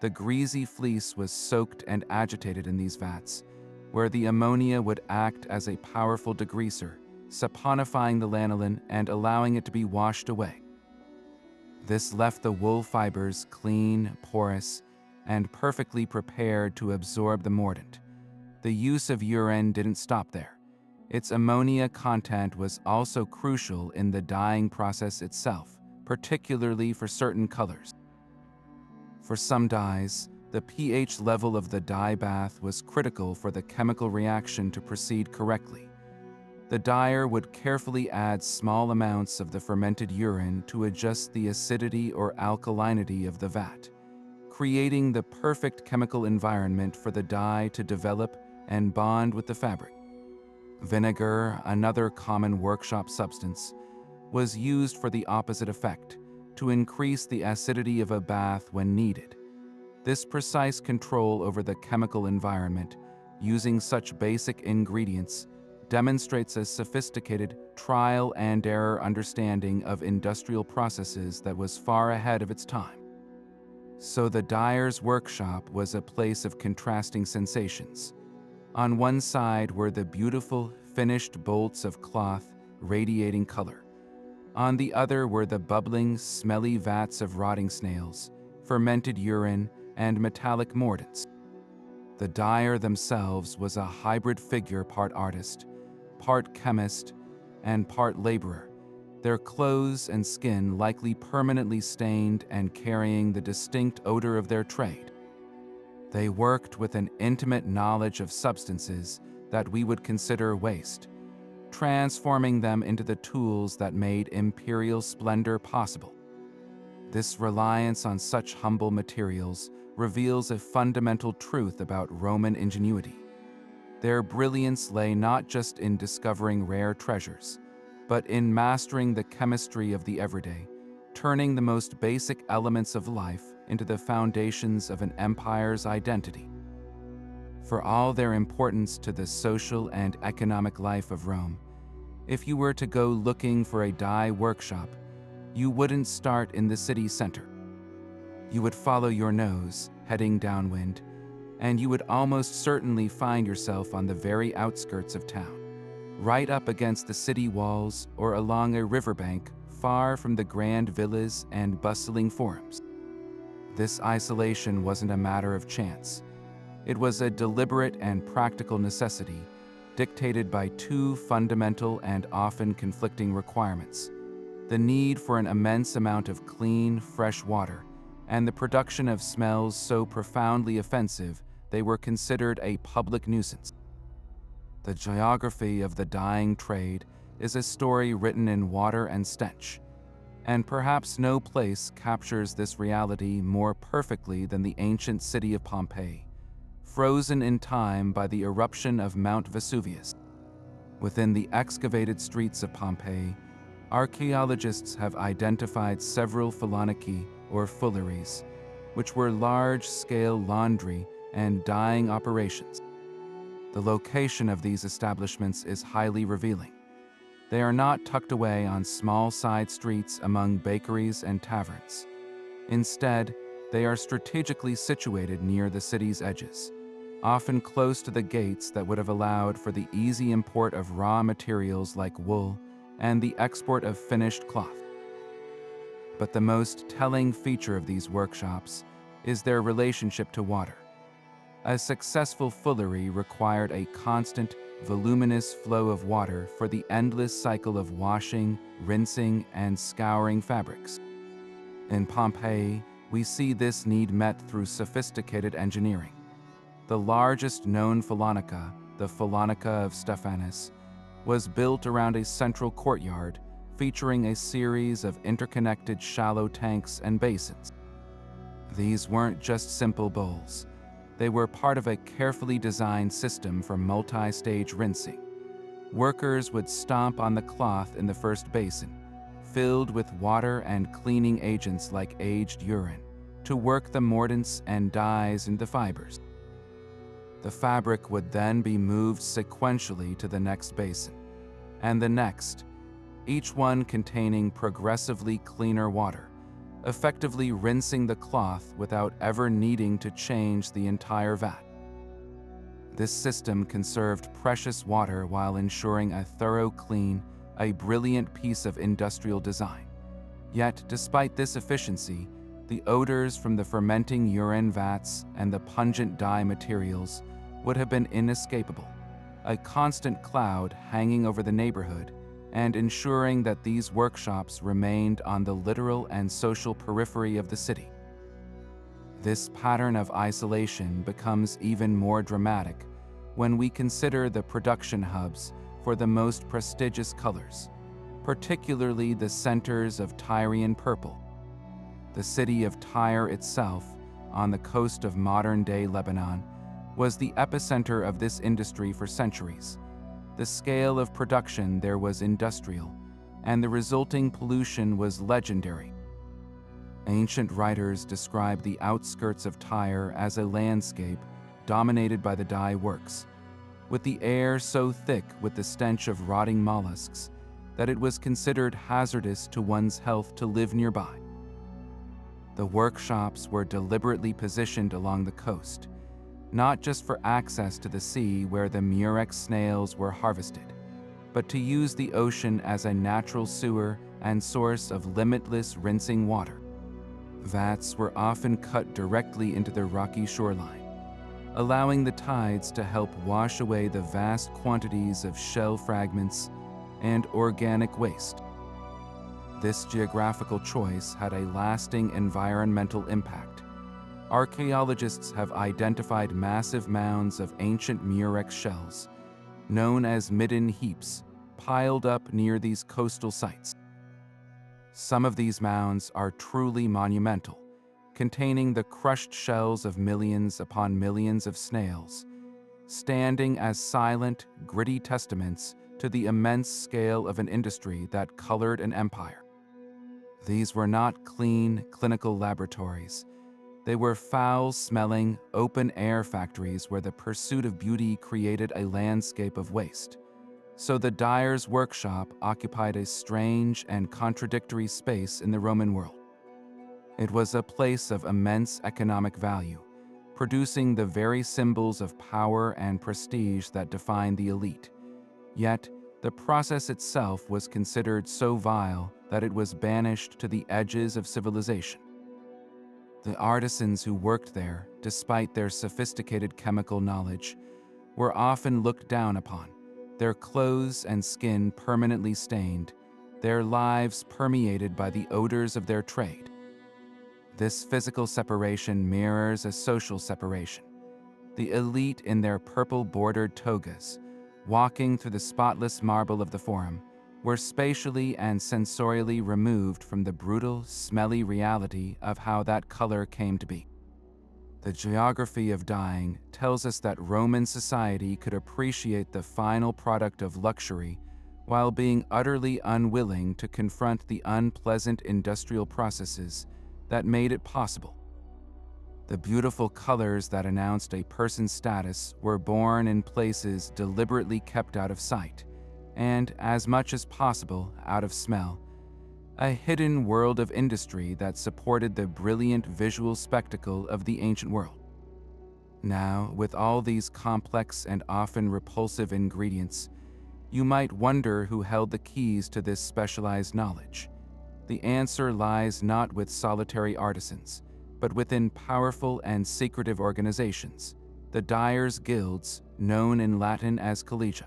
The greasy fleece was soaked and agitated in these vats, where the ammonia would act as a powerful degreaser, saponifying the lanolin and allowing it to be washed away. This left the wool fibers clean, porous, and perfectly prepared to absorb the mordant. The use of urine didn't stop there. Its ammonia content was also crucial in the dyeing process itself, particularly for certain colors. For some dyes, the pH level of the dye bath was critical for the chemical reaction to proceed correctly. The dyer would carefully add small amounts of the fermented urine to adjust the acidity or alkalinity of the vat, creating the perfect chemical environment for the dye to develop and bond with the fabric. Vinegar, another common workshop substance, was used for the opposite effect, to increase the acidity of a bath when needed. This precise control over the chemical environment, using such basic ingredients, demonstrates a sophisticated trial-and-error understanding of industrial processes that was far ahead of its time. So the dyer's workshop was a place of contrasting sensations. On one side were the beautiful, finished bolts of cloth radiating color. On the other were the bubbling, smelly vats of rotting snails, fermented urine, and metallic mordants. The dyer themselves was a hybrid figure, part artist, part chemist, and part laborer, their clothes and skin likely permanently stained and carrying the distinct odor of their trade. They worked with an intimate knowledge of substances that we would consider waste, transforming them into the tools that made imperial splendor possible. This reliance on such humble materials reveals a fundamental truth about Roman ingenuity. Their brilliance lay not just in discovering rare treasures, but in mastering the chemistry of the everyday, turning the most basic elements of life into the foundations of an empire's identity. For all their importance to the social and economic life of Rome, if you were to go looking for a dye workshop, you wouldn't start in the city center. You would follow your nose, heading downwind, and you would almost certainly find yourself on the very outskirts of town, right up against the city walls or along a riverbank far from the grand villas and bustling forums. This isolation wasn't a matter of chance. It was a deliberate and practical necessity, dictated by two fundamental and often conflicting requirements: the need for an immense amount of clean, fresh water, and the production of smells so profoundly offensive they were considered a public nuisance. The geography of the dyeing trade is a story written in water and stench, and perhaps no place captures this reality more perfectly than the ancient city of Pompeii, frozen in time by the eruption of Mount Vesuvius. Within the excavated streets of Pompeii, archaeologists have identified several philoniki, or fulleries, which were large-scale laundry and dyeing operations. The location of these establishments is highly revealing. They are not tucked away on small side streets among bakeries and taverns. Instead, they are strategically situated near the city's edges, often close to the gates that would have allowed for the easy import of raw materials like wool and the export of finished cloth. But the most telling feature of these workshops is their relationship to water. A successful fullery required a constant, voluminous flow of water for the endless cycle of washing, rinsing, and scouring fabrics. In Pompeii, we see this need met through sophisticated engineering. The largest known Phalanca, the Phalanca of Stephanus, was built around a central courtyard featuring a series of interconnected shallow tanks and basins. These weren't just simple bowls. They were part of a carefully designed system for multi-stage rinsing. Workers would stomp on the cloth in the first basin, filled with water and cleaning agents like aged urine, to work the mordants and dyes into the fibers. The fabric would then be moved sequentially to the next basin, and the next, each one containing progressively cleaner water, effectively rinsing the cloth without ever needing to change the entire vat. This system conserved precious water while ensuring a thorough clean, a brilliant piece of industrial design. Yet, despite this efficiency, the odors from the fermenting urine vats and the pungent dye materials would have been inescapable, a constant cloud hanging over the neighborhood and ensuring that these workshops remained on the literal and social periphery of the city. This pattern of isolation becomes even more dramatic when we consider the production hubs for the most prestigious colors, particularly the centers of Tyrian purple. The city of Tyre itself, on the coast of modern-day Lebanon, was the epicenter of this industry for centuries. The scale of production there was industrial, and the resulting pollution was legendary. Ancient writers describe the outskirts of Tyre as a landscape dominated by the dye works, with the air so thick with the stench of rotting mollusks that it was considered hazardous to one's health to live nearby. The workshops were deliberately positioned along the coast, not just for access to the sea where the Murex snails were harvested, but to use the ocean as a natural sewer and source of limitless rinsing water. Vats were often cut directly into the rocky shoreline, allowing the tides to help wash away the vast quantities of shell fragments and organic waste. This geographical choice had a lasting environmental impact. Archaeologists have identified massive mounds of ancient Murex shells, known as midden heaps, piled up near these coastal sites. Some of these mounds are truly monumental, containing the crushed shells of millions upon millions of snails, standing as silent, gritty testaments to the immense scale of an industry that colored an empire. These were not clean, clinical laboratories. They were foul-smelling, open-air factories where the pursuit of beauty created a landscape of waste. So the dyer's workshop occupied a strange and contradictory space in the Roman world. It was a place of immense economic value, producing the very symbols of power and prestige that define the elite. Yet, the process itself was considered so vile that it was banished to the edges of civilization. The artisans who worked there, despite their sophisticated chemical knowledge, were often looked down upon, their clothes and skin permanently stained, their lives permeated by the odors of their trade. This physical separation mirrors a social separation. The elite in their purple-bordered togas, walking through the spotless marble of the Forum, were spatially and sensorially removed from the brutal, smelly reality of how that color came to be. The geography of dyeing tells us that Roman society could appreciate the final product of luxury while being utterly unwilling to confront the unpleasant industrial processes that made it possible. The beautiful colors that announced a person's status were born in places deliberately kept out of sight, and, as much as possible, out of smell, a hidden world of industry that supported the brilliant visual spectacle of the ancient world. Now, with all these complex and often repulsive ingredients, you might wonder who held the keys to this specialized knowledge. The answer lies not with solitary artisans, but within powerful and secretive organizations, the dyers' guilds, known in Latin as collegia.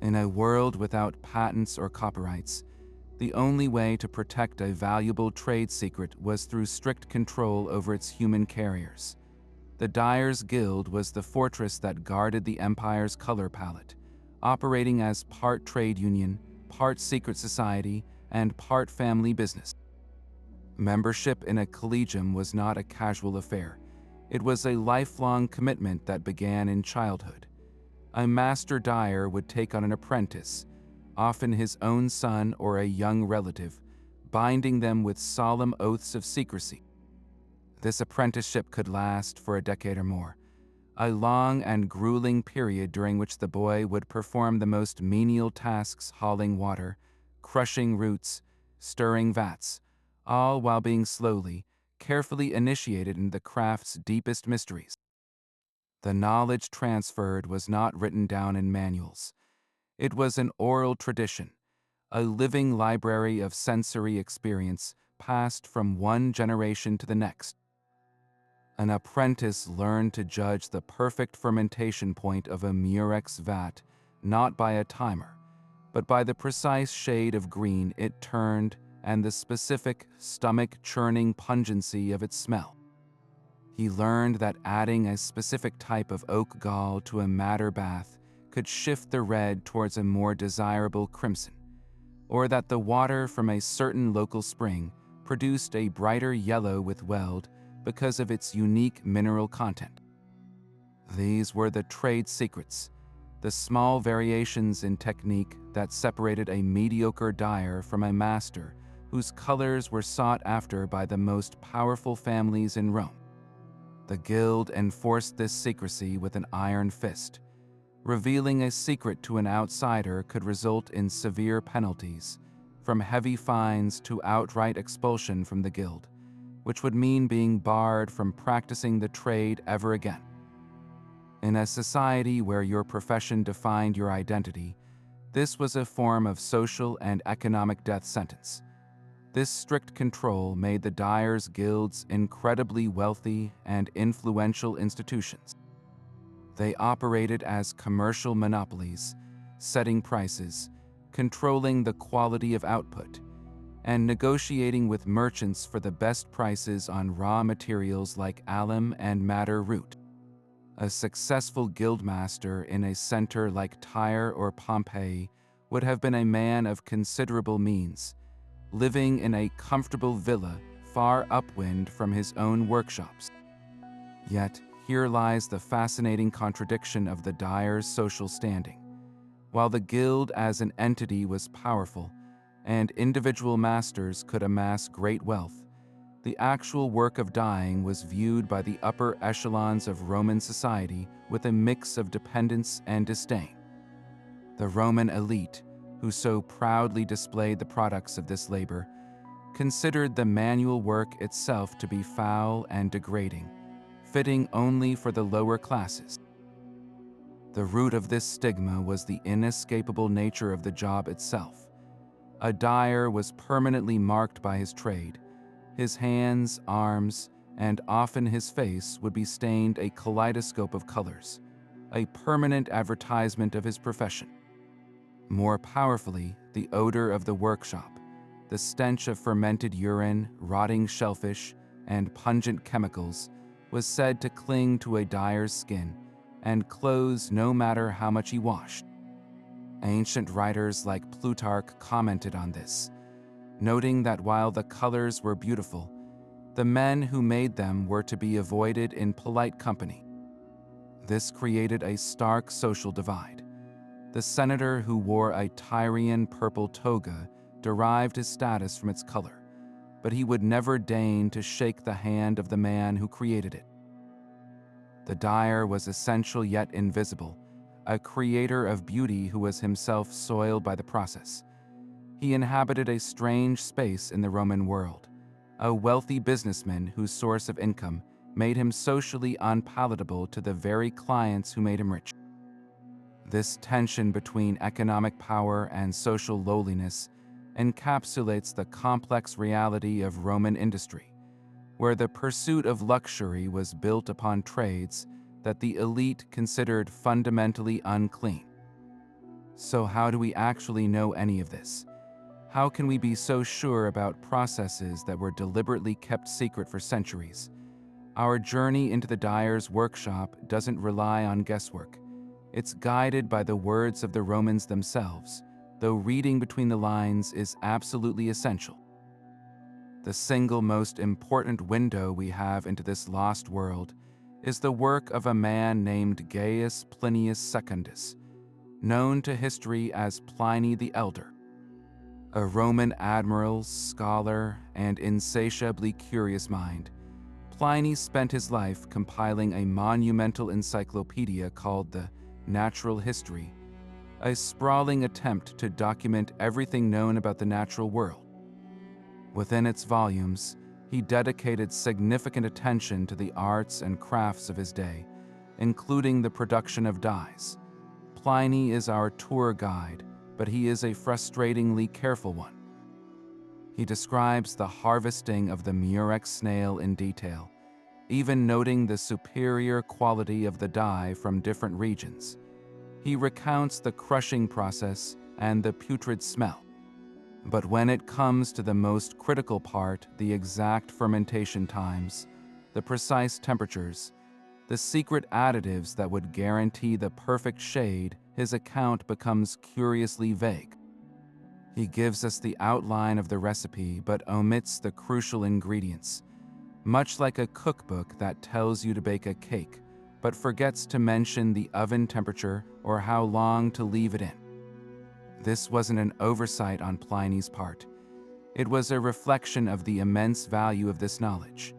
In a world without patents or copyrights, the only way to protect a valuable trade secret was through strict control over its human carriers. The Dyers Guild was the fortress that guarded the empire's color palette, operating as part trade union, part secret society, and part family business. Membership in a collegium was not a casual affair. It was a lifelong commitment that began in childhood. A master dyer would take on an apprentice, often his own son or a young relative, binding them with solemn oaths of secrecy. This apprenticeship could last for a decade or more, a long and grueling period during which the boy would perform the most menial tasks: hauling water, crushing roots, stirring vats, all while being slowly, carefully initiated into the craft's deepest mysteries. The knowledge transferred was not written down in manuals. It was an oral tradition, a living library of sensory experience passed from one generation to the next. An apprentice learned to judge the perfect fermentation point of a Murex vat not by a timer, but by the precise shade of green it turned and the specific stomach-churning pungency of its smell. He learned that adding a specific type of oak gall to a madder bath could shift the red towards a more desirable crimson, or that the water from a certain local spring produced a brighter yellow with weld because of its unique mineral content. These were the trade secrets, the small variations in technique that separated a mediocre dyer from a master whose colors were sought after by the most powerful families in Rome. The guild enforced this secrecy with an iron fist. Revealing a secret to an outsider could result in severe penalties, from heavy fines to outright expulsion from the guild, which would mean being barred from practicing the trade ever again. In a society where your profession defined your identity, this was a form of social and economic death sentence. This strict control made the Dyers' Guilds incredibly wealthy and influential institutions. They operated as commercial monopolies, setting prices, controlling the quality of output, and negotiating with merchants for the best prices on raw materials like alum and madder root. A successful guildmaster in a center like Tyre or Pompeii would have been a man of considerable means, living in a comfortable villa far upwind from his own workshops. Yet, here lies the fascinating contradiction of the dyer's social standing. While the guild as an entity was powerful, and individual masters could amass great wealth, the actual work of dyeing was viewed by the upper echelons of Roman society with a mix of dependence and disdain. The Roman elite, who so proudly displayed the products of this labor, considered the manual work itself to be foul and degrading, fitting only for the lower classes. The root of this stigma was the inescapable nature of the job itself. A dyer was permanently marked by his trade. His hands, arms, and often his face would be stained a kaleidoscope of colors, a permanent advertisement of his profession. More powerfully, the odor of the workshop, the stench of fermented urine, rotting shellfish, and pungent chemicals, was said to cling to a dyer's skin and clothes no matter how much he washed. Ancient writers like Plutarch commented on this, noting that while the colors were beautiful, the men who made them were to be avoided in polite company. This created a stark social divide. The senator who wore a Tyrian purple toga derived his status from its color, but he would never deign to shake the hand of the man who created it. The dyer was essential yet invisible, a creator of beauty who was himself soiled by the process. He inhabited a strange space in the Roman world, a wealthy businessman whose source of income made him socially unpalatable to the very clients who made him rich. This tension between economic power and social lowliness encapsulates the complex reality of Roman industry, where the pursuit of luxury was built upon trades that the elite considered fundamentally unclean. So how do we actually know any of this? How can we be so sure about processes that were deliberately kept secret for centuries? Our journey into the dyer's workshop doesn't rely on guesswork. It's guided by the words of the Romans themselves, though reading between the lines is absolutely essential. The single most important window we have into this lost world is the work of a man named Gaius Plinius Secundus, known to history as Pliny the Elder. A Roman admiral, scholar, and insatiably curious mind, Pliny spent his life compiling a monumental encyclopedia called the Natural History, a sprawling attempt to document everything known about the natural world. Within its volumes, he dedicated significant attention to the arts and crafts of his day, including the production of dyes. Pliny is our tour guide, but he is a frustratingly careful one. He describes the harvesting of the Murex snail in detail, even noting the superior quality of the dye from different regions. He recounts the crushing process and the putrid smell. But when it comes to the most critical part, the exact fermentation times, the precise temperatures, the secret additives that would guarantee the perfect shade, his account becomes curiously vague. He gives us the outline of the recipe but omits the crucial ingredients, much like a cookbook that tells you to bake a cake but forgets to mention the oven temperature or how long to leave it in. This wasn't an oversight on Pliny's part. It was a reflection of the immense value of this knowledge.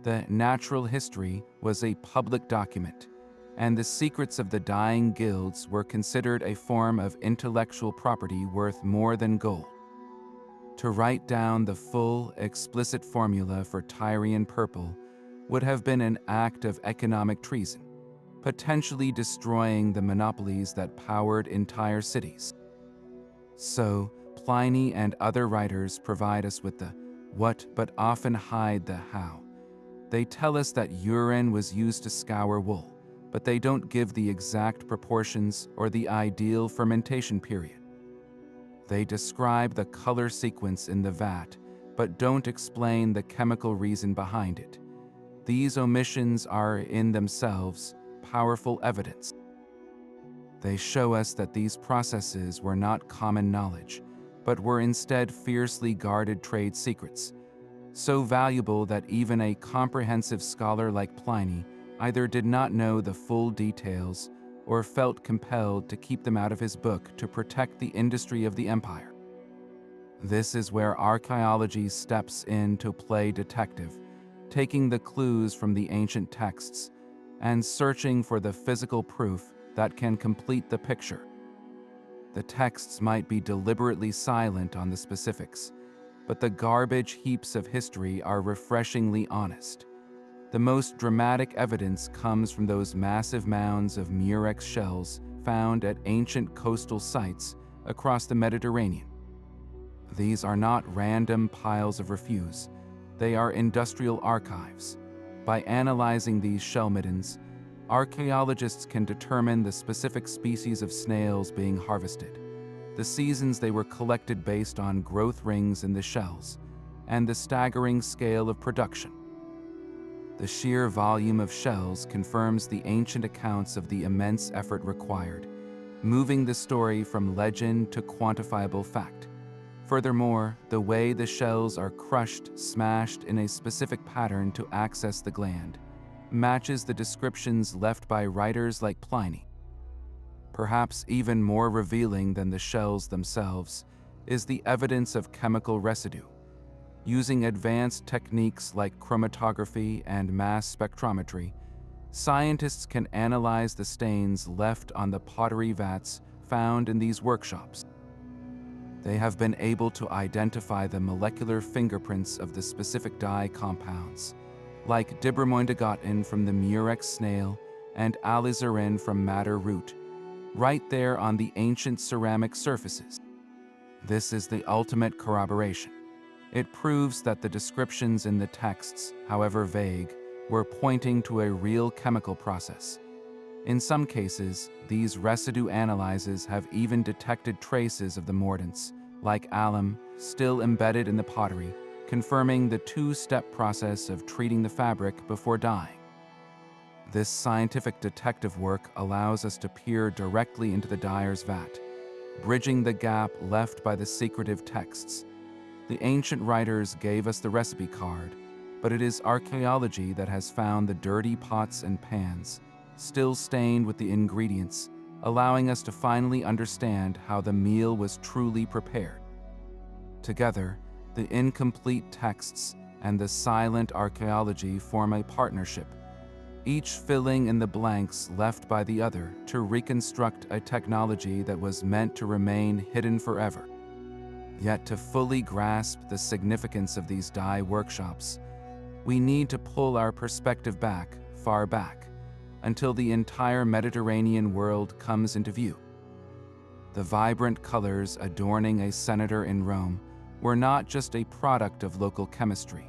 The Natural History was a public document, and the secrets of the dyeing guilds were considered a form of intellectual property worth more than gold. To write down the full, explicit formula for Tyrian purple would have been an act of economic treason, potentially destroying the monopolies that powered entire cities. So, Pliny and other writers provide us with the what but often hide the how. They tell us that urine was used to scour wool, but they don't give the exact proportions or the ideal fermentation period. They describe the color sequence in the vat, but don't explain the chemical reason behind it. These omissions are, in themselves, powerful evidence. They show us that these processes were not common knowledge, but were instead fiercely guarded trade secrets, so valuable that even a comprehensive scholar like Pliny either did not know the full details or felt compelled to keep them out of his book to protect the industry of the empire. This is where archaeology steps in to play detective, taking the clues from the ancient texts and searching for the physical proof that can complete the picture. The texts might be deliberately silent on the specifics, but the garbage heaps of history are refreshingly honest. The most dramatic evidence comes from those massive mounds of Murex shells found at ancient coastal sites across the Mediterranean. These are not random piles of refuse. They are industrial archives. By analyzing these shell middens, archaeologists can determine the specific species of snails being harvested, the seasons they were collected based on growth rings in the shells, and the staggering scale of production. The sheer volume of shells confirms the ancient accounts of the immense effort required, moving the story from legend to quantifiable fact. Furthermore, the way the shells are crushed, smashed in a specific pattern to access the gland, matches the descriptions left by writers like Pliny. Perhaps even more revealing than the shells themselves is the evidence of chemical residue. Using advanced techniques like chromatography and mass spectrometry, scientists can analyze the stains left on the pottery vats found in these workshops. They have been able to identify the molecular fingerprints of the specific dye compounds, like dibromoindigotin from the Murex snail and alizarin from madder root, right there on the ancient ceramic surfaces. This is the ultimate corroboration. It proves that the descriptions in the texts, however vague, were pointing to a real chemical process, In some cases, these residue analyses have even detected traces of the mordants, like alum, still embedded in the pottery, confirming the two-step process of treating the fabric before dyeing. This scientific detective work allows us to peer directly into the dyer's vat, bridging the gap left by the secretive texts. The ancient writers gave us the recipe card, but it is archaeology that has found the dirty pots and pans, still stained with the ingredients, allowing us to finally understand how the meal was truly prepared. Together, the incomplete texts and the silent archaeology form a partnership, each filling in the blanks left by the other to reconstruct a technology that was meant to remain hidden forever. Yet to fully grasp the significance of these dye workshops, we need to pull our perspective back, far back, until the entire Mediterranean world comes into view. The vibrant colors adorning a senator in Rome were not just a product of local chemistry.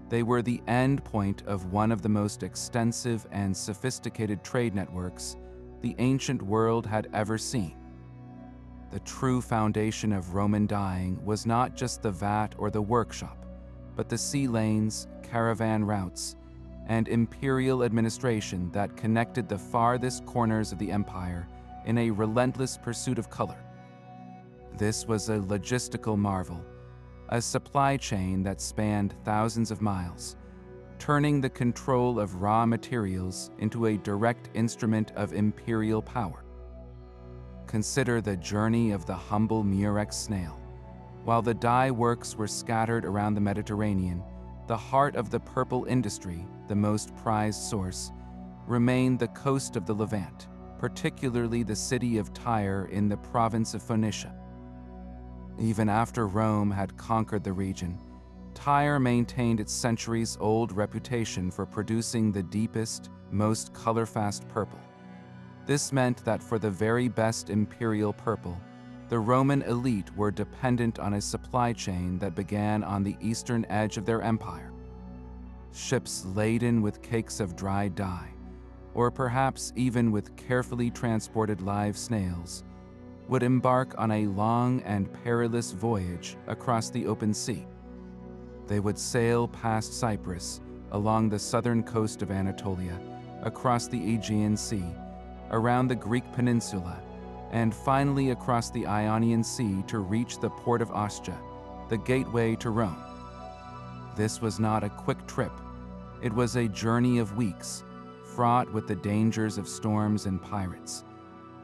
They were the end point of one of the most extensive and sophisticated trade networks the ancient world had ever seen. The true foundation of Roman dyeing was not just the vat or the workshop, but the sea lanes, caravan routes, and imperial administration that connected the farthest corners of the empire in a relentless pursuit of color. This was a logistical marvel, a supply chain that spanned thousands of miles, turning the control of raw materials into a direct instrument of imperial power. Consider the journey of the humble Murex snail. While the dye works were scattered around the Mediterranean, the heart of the purple industry, the most prized source, remained the coast of the Levant, particularly the city of Tyre in the province of Phoenicia. Even after Rome had conquered the region, Tyre maintained its centuries-old reputation for producing the deepest, most color-fast purple. This meant that for the very best imperial purple, the Roman elite were dependent on a supply chain that began on the eastern edge of their empire. Ships laden with cakes of dried dye, or perhaps even with carefully transported live snails, would embark on a long and perilous voyage across the open sea. They would sail past Cyprus, along the southern coast of Anatolia, across the Aegean Sea, around the Greek peninsula, and finally across the Ionian Sea to reach the port of Ostia, the gateway to Rome. This was not a quick trip. It was a journey of weeks, fraught with the dangers of storms and pirates,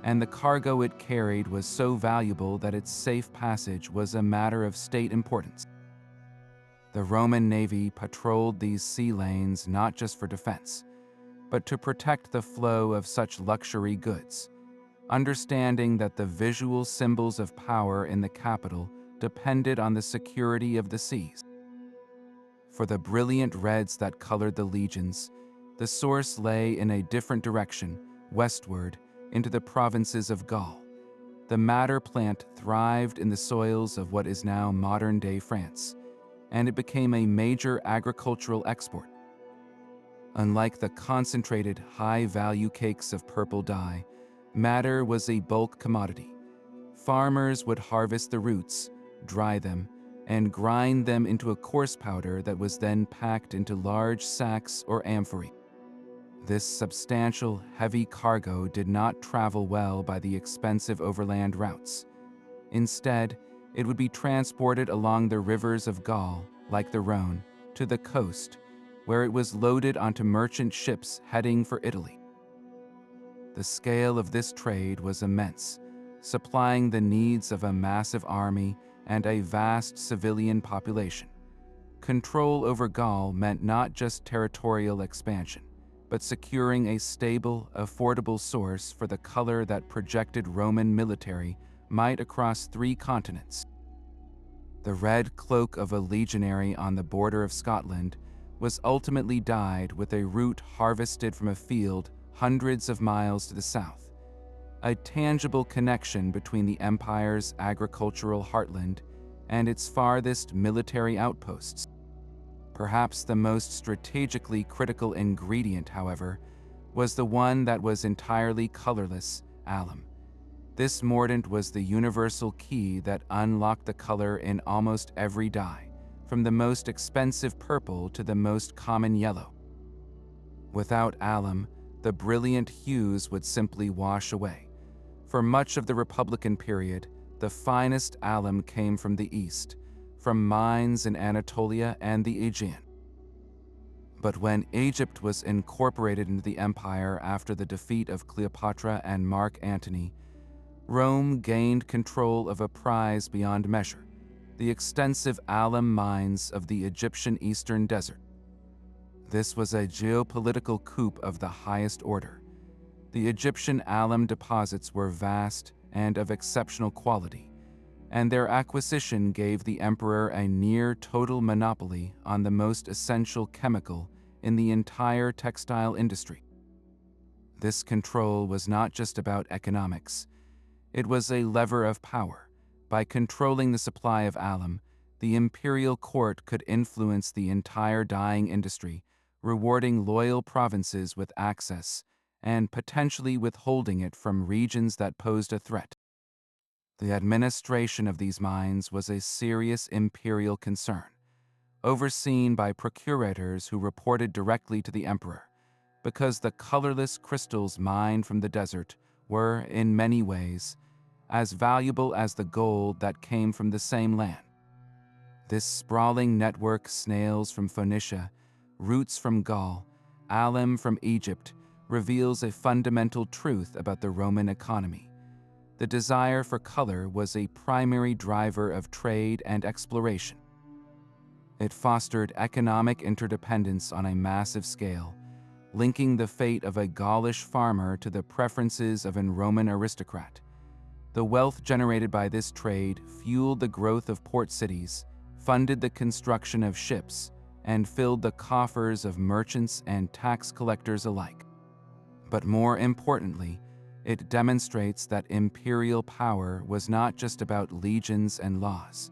and the cargo it carried was so valuable that its safe passage was a matter of state importance. The Roman navy patrolled these sea lanes not just for defense, but to protect the flow of such luxury goods, understanding that the visual symbols of power in the capital depended on the security of the seas. For the brilliant reds that colored the legions, the source lay in a different direction, westward, into the provinces of Gaul. The madder plant thrived in the soils of what is now modern-day France, and it became a major agricultural export. Unlike the concentrated, high-value cakes of purple dye, madder was a bulk commodity. Farmers would harvest the roots, dry them, and grind them into a coarse powder that was then packed into large sacks or amphorae. This substantial, heavy cargo did not travel well by the expensive overland routes. Instead, it would be transported along the rivers of Gaul, like the Rhone, to the coast, where it was loaded onto merchant ships heading for Italy. The scale of this trade was immense, supplying the needs of a massive army and a vast civilian population. Control over Gaul meant not just territorial expansion, but securing a stable, affordable source for the color that projected Roman military might across 3 continents. The red cloak of a legionary on the border of Scotland was ultimately dyed with a root harvested from a field hundreds of miles to the south, a tangible connection between the empire's agricultural heartland and its farthest military outposts. Perhaps the most strategically critical ingredient, however, was the one that was entirely colorless, alum. This mordant was the universal key that unlocked the color in almost every dye, from the most expensive purple to the most common yellow. Without alum, the brilliant hues would simply wash away. For much of the Republican period, the finest alum came from the east, from mines in Anatolia and the Aegean. But when Egypt was incorporated into the empire after the defeat of Cleopatra and Mark Antony, Rome gained control of a prize beyond measure, the extensive alum mines of the Egyptian Eastern Desert. This was a geopolitical coup of the highest order. The Egyptian alum deposits were vast and of exceptional quality, and their acquisition gave the emperor a near-total monopoly on the most essential chemical in the entire textile industry. This control was not just about economics. It was a lever of power. By controlling the supply of alum, the imperial court could influence the entire dyeing industry, rewarding loyal provinces with access and potentially withholding it from regions that posed a threat. The administration of these mines was a serious imperial concern, overseen by procurators who reported directly to the emperor, because the colorless crystals mined from the desert were, in many ways, as valuable as the gold that came from the same land. This sprawling network, snails from Phoenicia, roots from Gaul, alum from Egypt, reveals a fundamental truth about the Roman economy. The desire for color was a primary driver of trade and exploration. It fostered economic interdependence on a massive scale, linking the fate of a Gaulish farmer to the preferences of a Roman aristocrat. The wealth generated by this trade fueled the growth of port cities, funded the construction of ships, and filled the coffers of merchants and tax collectors alike. But more importantly, it demonstrates that imperial power was not just about legions and laws.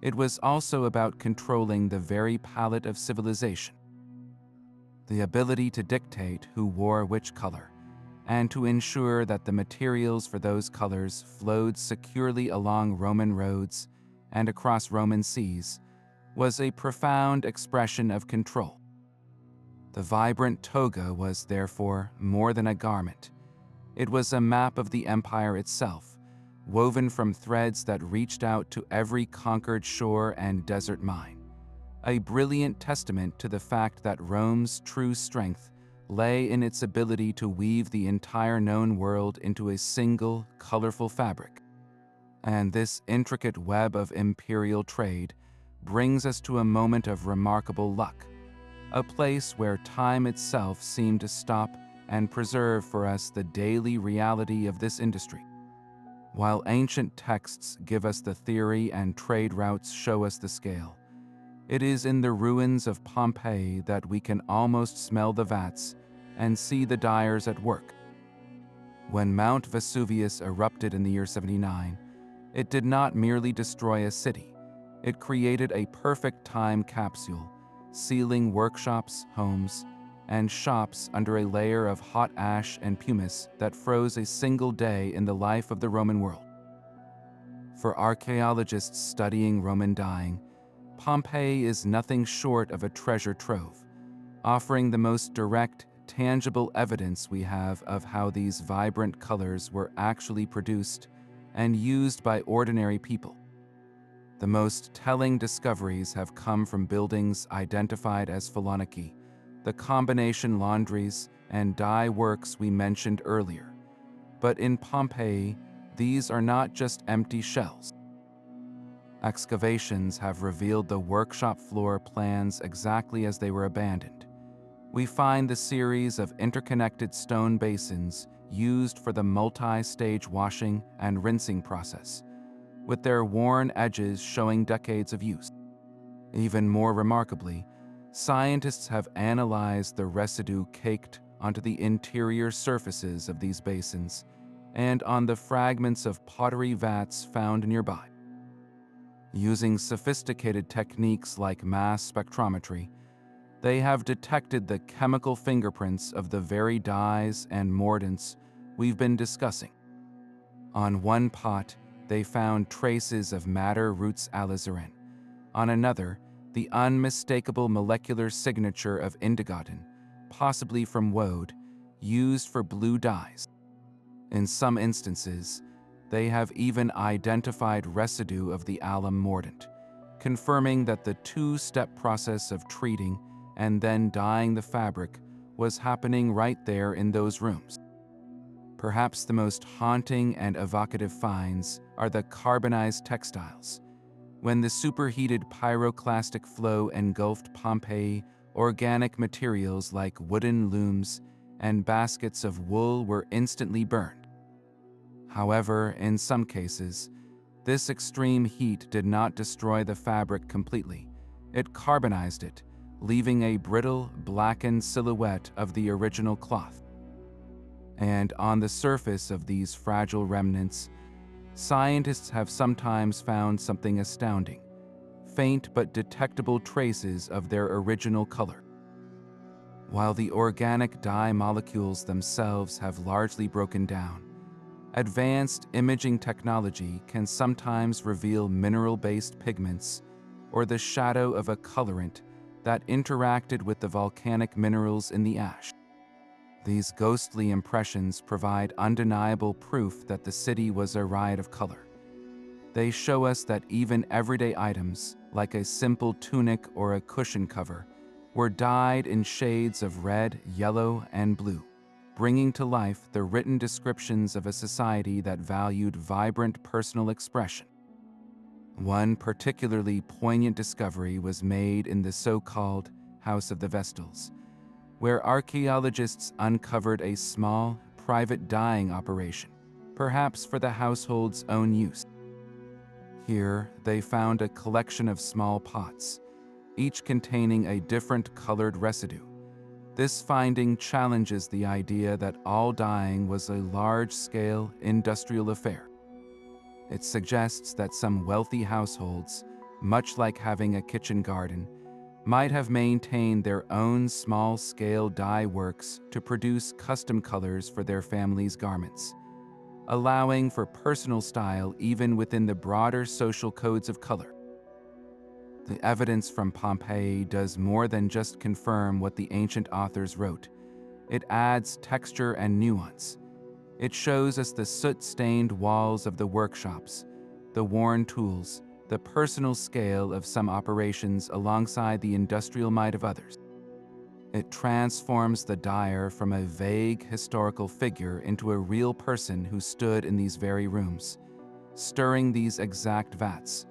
It was also about controlling the very palette of civilization. The ability to dictate who wore which color, and to ensure that the materials for those colors flowed securely along Roman roads and across Roman seas, was a profound expression of control. The vibrant toga was, therefore, more than a garment. It was a map of the empire itself, woven from threads that reached out to every conquered shore and desert mine, a brilliant testament to the fact that Rome's true strength lay in its ability to weave the entire known world into a single, colorful fabric. And this intricate web of imperial trade brings us to a moment of remarkable luck, a place where time itself seemed to stop and preserve for us the daily reality of this industry. While ancient texts give us the theory and trade routes show us the scale, it is in the ruins of Pompeii that we can almost smell the vats and see the dyers at work. When Mount Vesuvius erupted in the year 79, it did not merely destroy a city. It created a perfect time capsule, sealing workshops, homes, and shops under a layer of hot ash and pumice that froze a single day in the life of the Roman world. For archaeologists studying Roman dyeing, Pompeii is nothing short of a treasure trove, offering the most direct, tangible evidence we have of how these vibrant colors were actually produced and used by ordinary people. The most telling discoveries have come from buildings identified as Phaloniki, the combination laundries and dye works we mentioned earlier. But in Pompeii, these are not just empty shells. Excavations have revealed the workshop floor plans exactly as they were abandoned. We find the series of interconnected stone basins used for the multi-stage washing and rinsing process, with their worn edges showing decades of use. Even more remarkably, scientists have analyzed the residue caked onto the interior surfaces of these basins and on the fragments of pottery vats found nearby. Using sophisticated techniques like mass spectrometry, They have detected the chemical fingerprints of the very dyes and mordants we've been discussing. On one pot, they found traces of madder roots alizarin. On another, the unmistakable molecular signature of indigotin, possibly from woad, used for blue dyes. In some instances, they have even identified residue of the alum mordant, confirming that the two-step process of treating and then dyeing the fabric was happening right there in those rooms. Perhaps the most haunting and evocative finds are the carbonized textiles. When the superheated pyroclastic flow engulfed Pompeii, organic materials like wooden looms and baskets of wool were instantly burned. However, in some cases, this extreme heat did not destroy the fabric completely. It carbonized it, leaving a brittle, blackened silhouette of the original cloth. And on the surface of these fragile remnants, scientists have sometimes found something astounding: faint but detectable traces of their original color. While the organic dye molecules themselves have largely broken down, advanced imaging technology can sometimes reveal mineral-based pigments or the shadow of a colorant that interacted with the volcanic minerals in the ash. These ghostly impressions provide undeniable proof that the city was a riot of color. They show us that even everyday items, like a simple tunic or a cushion cover, were dyed in shades of red, yellow, and blue, bringing to life the written descriptions of a society that valued vibrant personal expression. One particularly poignant discovery was made in the so-called House of the Vestals, where archaeologists uncovered a small, private dyeing operation, perhaps for the household's own use. Here, they found a collection of small pots, each containing a different colored residue. This finding challenges the idea that all dyeing was a large-scale industrial affair. It suggests that some wealthy households, much like having a kitchen garden, might have maintained their own small-scale dye works to produce custom colors for their family's garments, allowing for personal style even within the broader social codes of color. The evidence from Pompeii does more than just confirm what the ancient authors wrote. It adds texture and nuance. It shows us the soot-stained walls of the workshops, the worn tools, the personal scale of some operations alongside the industrial might of others. It transforms the dyer from a vague historical figure into a real person who stood in these very rooms, stirring these exact vats,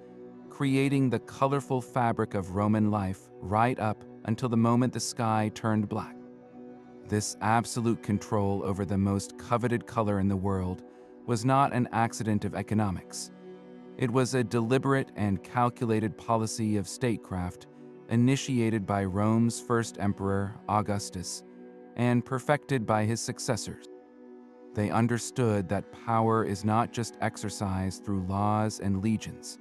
creating the colorful fabric of Roman life right up until the moment the sky turned black. This absolute control over the most coveted color in the world was not an accident of economics. It was a deliberate and calculated policy of statecraft initiated by Rome's first emperor, Augustus, and perfected by his successors. They understood that power is not just exercised through laws and legions,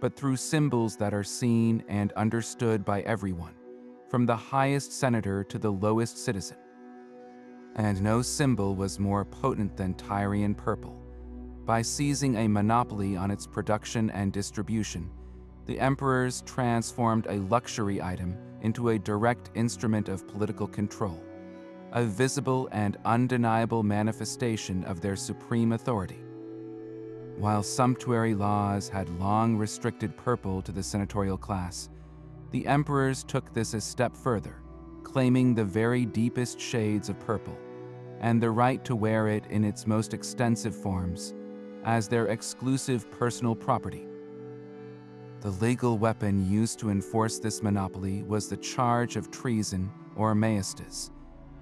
but through symbols that are seen and understood by everyone, from the highest senator to the lowest citizen. And no symbol was more potent than Tyrian purple. By seizing a monopoly on its production and distribution, the emperors transformed a luxury item into a direct instrument of political control, a visible and undeniable manifestation of their supreme authority. While sumptuary laws had long restricted purple to the senatorial class, the emperors took this a step further, claiming the very deepest shades of purple, and the right to wear it in its most extensive forms, as their exclusive personal property. The legal weapon used to enforce this monopoly was the charge of treason or maestas.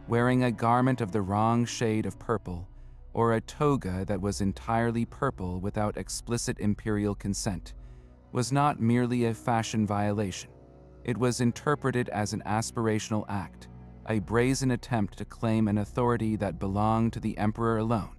Wearing a garment of the wrong shade of purple, or a toga that was entirely purple without explicit imperial consent, was not merely a fashion violation. It was interpreted as an aspirational act, a brazen attempt to claim an authority that belonged to the emperor alone.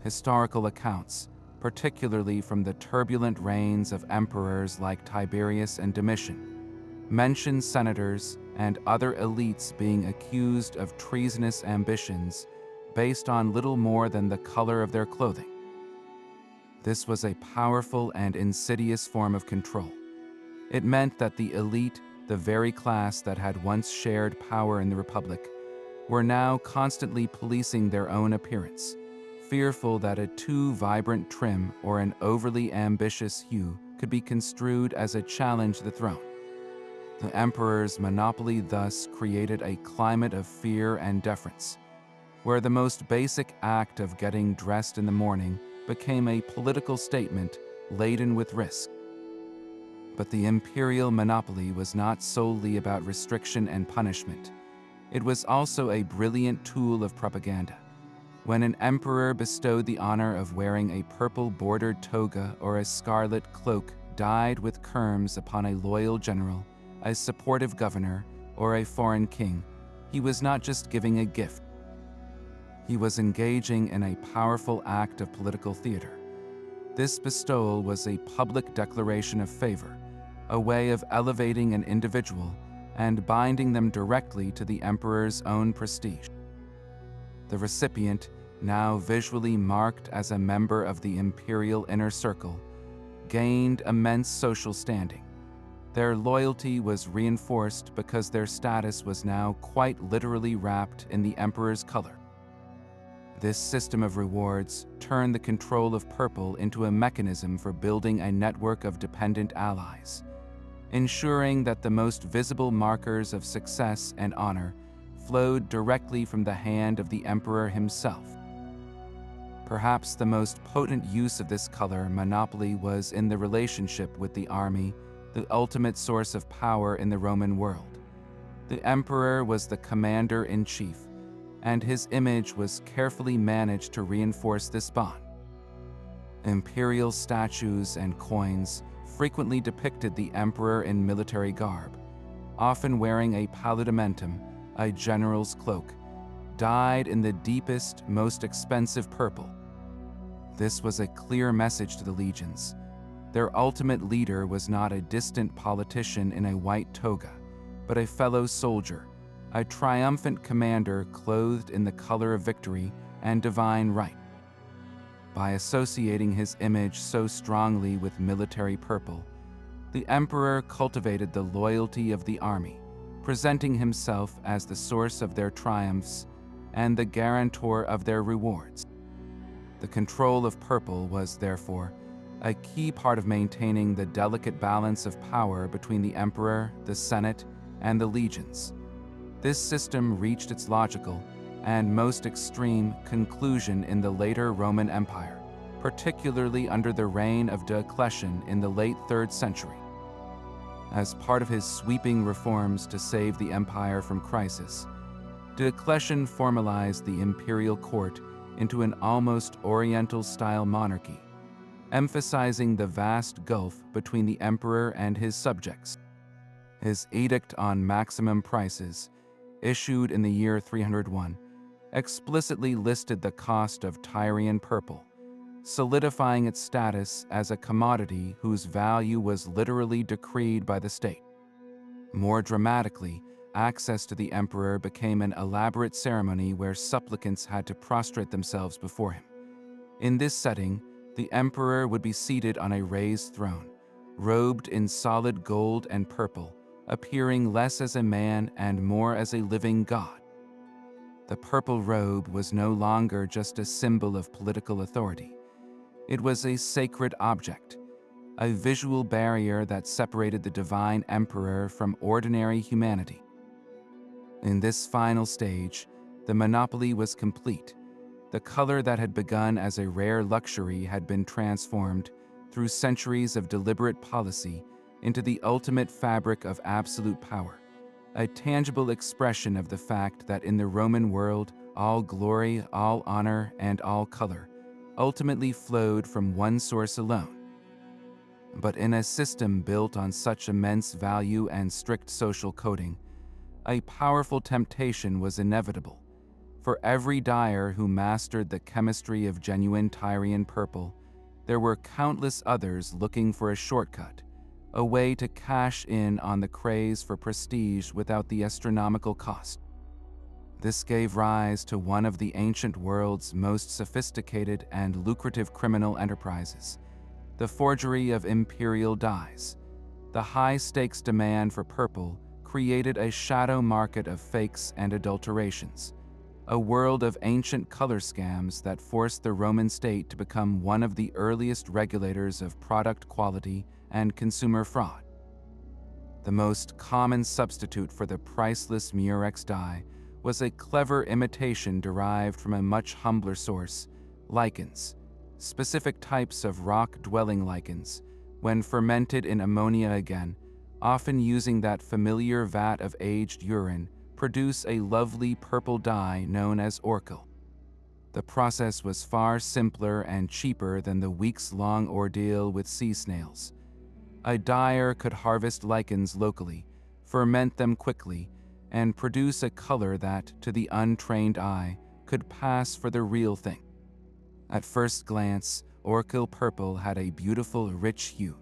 Historical accounts, particularly from the turbulent reigns of emperors like Tiberius and Domitian, mention senators and other elites being accused of treasonous ambitions based on little more than the color of their clothing. This was a powerful and insidious form of control. It meant that the elite, the very class that had once shared power in the Republic, were now constantly policing their own appearance, fearful that a too vibrant trim or an overly ambitious hue could be construed as a challenge to the throne. The emperor's monopoly thus created a climate of fear and deference, where the most basic act of getting dressed in the morning became a political statement laden with risk. But the imperial monopoly was not solely about restriction and punishment. It was also a brilliant tool of propaganda. When an emperor bestowed the honor of wearing a purple-bordered toga or a scarlet cloak dyed with kermes upon a loyal general, a supportive governor, or a foreign king, he was not just giving a gift. He was engaging in a powerful act of political theater. This bestowal was a public declaration of favor, a way of elevating an individual and binding them directly to the emperor's own prestige. The recipient, now visually marked as a member of the imperial inner circle, gained immense social standing. Their loyalty was reinforced because their status was now quite literally wrapped in the emperor's color. This system of rewards turned the control of purple into a mechanism for building a network of dependent allies, ensuring that the most visible markers of success and honor flowed directly from the hand of the emperor himself. Perhaps the most potent use of this color monopoly was in the relationship with the army, the ultimate source of power in the Roman world. The emperor was the commander-in-chief, and his image was carefully managed to reinforce this bond. Imperial statues and coins frequently depicted the emperor in military garb, often wearing a paludamentum, a general's cloak, dyed in the deepest, most expensive purple. This was a clear message to the legions. Their ultimate leader was not a distant politician in a white toga, but a fellow soldier, a triumphant commander clothed in the color of victory and divine right. By associating his image so strongly with military purple, the emperor cultivated the loyalty of the army, presenting himself as the source of their triumphs and the guarantor of their rewards. The control of purple was, therefore, a key part of maintaining the delicate balance of power between the emperor, the senate, and the legions. This system reached its logical and most extreme conclusion in the later Roman Empire, particularly under the reign of Diocletian in the late 3rd century. As part of his sweeping reforms to save the empire from crisis, Diocletian formalized the imperial court into an almost Oriental-style monarchy, emphasizing the vast gulf between the emperor and his subjects. His edict on maximum prices, issued in the year 301, explicitly listed the cost of Tyrian purple, solidifying its status as a commodity whose value was literally decreed by the state. More dramatically, access to the emperor became an elaborate ceremony where supplicants had to prostrate themselves before him. In this setting, the emperor would be seated on a raised throne, robed in solid gold and purple, appearing less as a man and more as a living god. The purple robe was no longer just a symbol of political authority. It was a sacred object, a visual barrier that separated the divine emperor from ordinary humanity. In this final stage, the monopoly was complete. The color that had begun as a rare luxury had been transformed, through centuries of deliberate policy, into the ultimate fabric of absolute power, a tangible expression of the fact that in the Roman world, all glory, all honor, and all color ultimately flowed from one source alone. But in a system built on such immense value and strict social coding, a powerful temptation was inevitable. For every dyer who mastered the chemistry of genuine Tyrian purple, there were countless others looking for a shortcut, a way to cash in on the craze for prestige without the astronomical cost. This gave rise to one of the ancient world's most sophisticated and lucrative criminal enterprises, the forgery of imperial dyes. The high-stakes demand for purple created a shadow market of fakes and adulterations, a world of ancient color scams that forced the Roman state to become one of the earliest regulators of product quality and consumer fraud. The most common substitute for the priceless Murex dye was a clever imitation derived from a much humbler source, lichens, specific types of rock-dwelling lichens, when fermented in ammonia again, often using that familiar vat of aged urine, produce a lovely purple dye known as orchil. The process was far simpler and cheaper than the weeks-long ordeal with sea snails. A dyer could harvest lichens locally, ferment them quickly, and produce a color that, to the untrained eye, could pass for the real thing. At first glance, orchil purple had a beautiful, rich hue,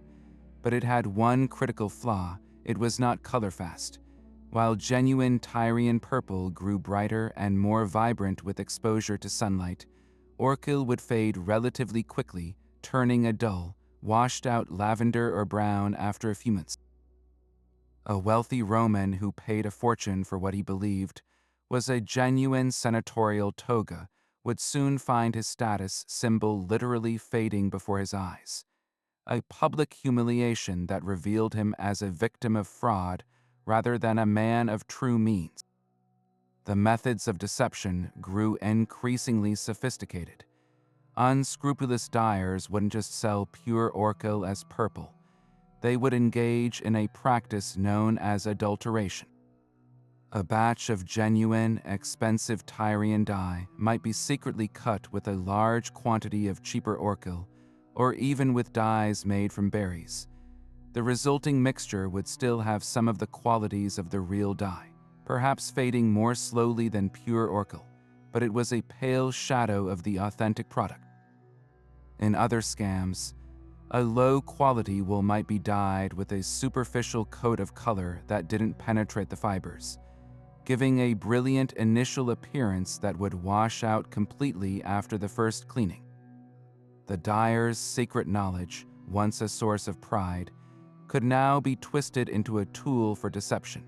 but it had one critical flaw: it was not color-fast. While genuine Tyrian purple grew brighter and more vibrant with exposure to sunlight, orchil would fade relatively quickly, turning a dull, washed-out lavender or brown after a few months. A wealthy Roman who paid a fortune for what he believed was a genuine senatorial toga would soon find his status symbol literally fading before his eyes, a public humiliation that revealed him as a victim of fraud rather than a man of true means. The methods of deception grew increasingly sophisticated. Unscrupulous dyers wouldn't just sell pure orchil as purple. They would engage in a practice known as adulteration. A batch of genuine, expensive Tyrian dye might be secretly cut with a large quantity of cheaper orchil, or even with dyes made from berries. The resulting mixture would still have some of the qualities of the real dye, perhaps fading more slowly than pure orchil, but it was a pale shadow of the authentic product. In other scams, a low-quality wool might be dyed with a superficial coat of color that didn't penetrate the fibers, giving a brilliant initial appearance that would wash out completely after the first cleaning. The dyer's secret knowledge, once a source of pride, could now be twisted into a tool for deception,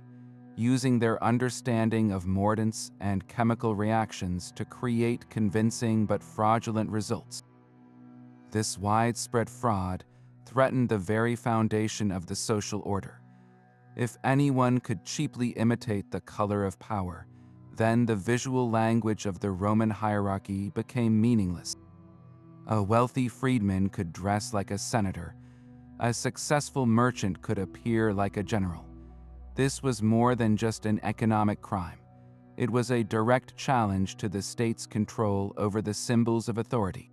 using their understanding of mordants and chemical reactions to create convincing but fraudulent results. This widespread fraud threatened the very foundation of the social order. If anyone could cheaply imitate the color of power, then the visual language of the Roman hierarchy became meaningless. A wealthy freedman could dress like a senator. A successful merchant could appear like a general. This was more than just an economic crime. It was a direct challenge to the state's control over the symbols of authority.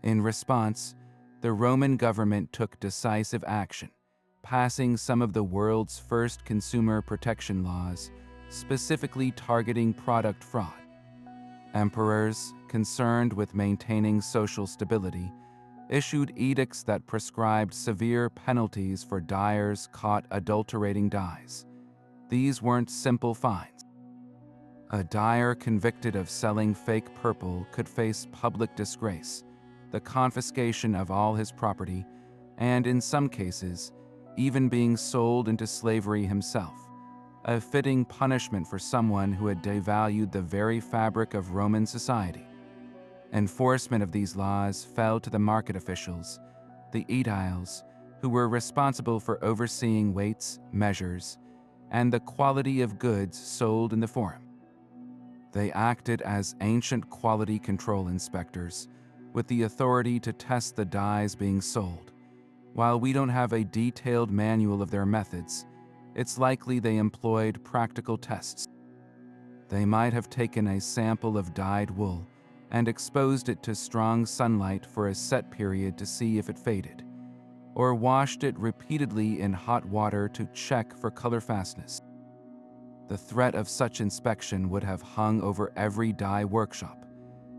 In response, the Roman government took decisive action, passing some of the world's first consumer protection laws, specifically targeting product fraud. Emperors, concerned with maintaining social stability, issued edicts that prescribed severe penalties for dyers caught adulterating dyes. These weren't simple fines. A dyer convicted of selling fake purple could face public disgrace, the confiscation of all his property, and in some cases, even being sold into slavery himself, a fitting punishment for someone who had devalued the very fabric of Roman society. Enforcement of these laws fell to the market officials, the aediles, who were responsible for overseeing weights, measures, and the quality of goods sold in the forum. They acted as ancient quality control inspectors, with the authority to test the dyes being sold. While we don't have a detailed manual of their methods, it's likely they employed practical tests. They might have taken a sample of dyed wool and exposed it to strong sunlight for a set period to see if it faded, or washed it repeatedly in hot water to check for color fastness. The threat of such inspection would have hung over every dye workshop,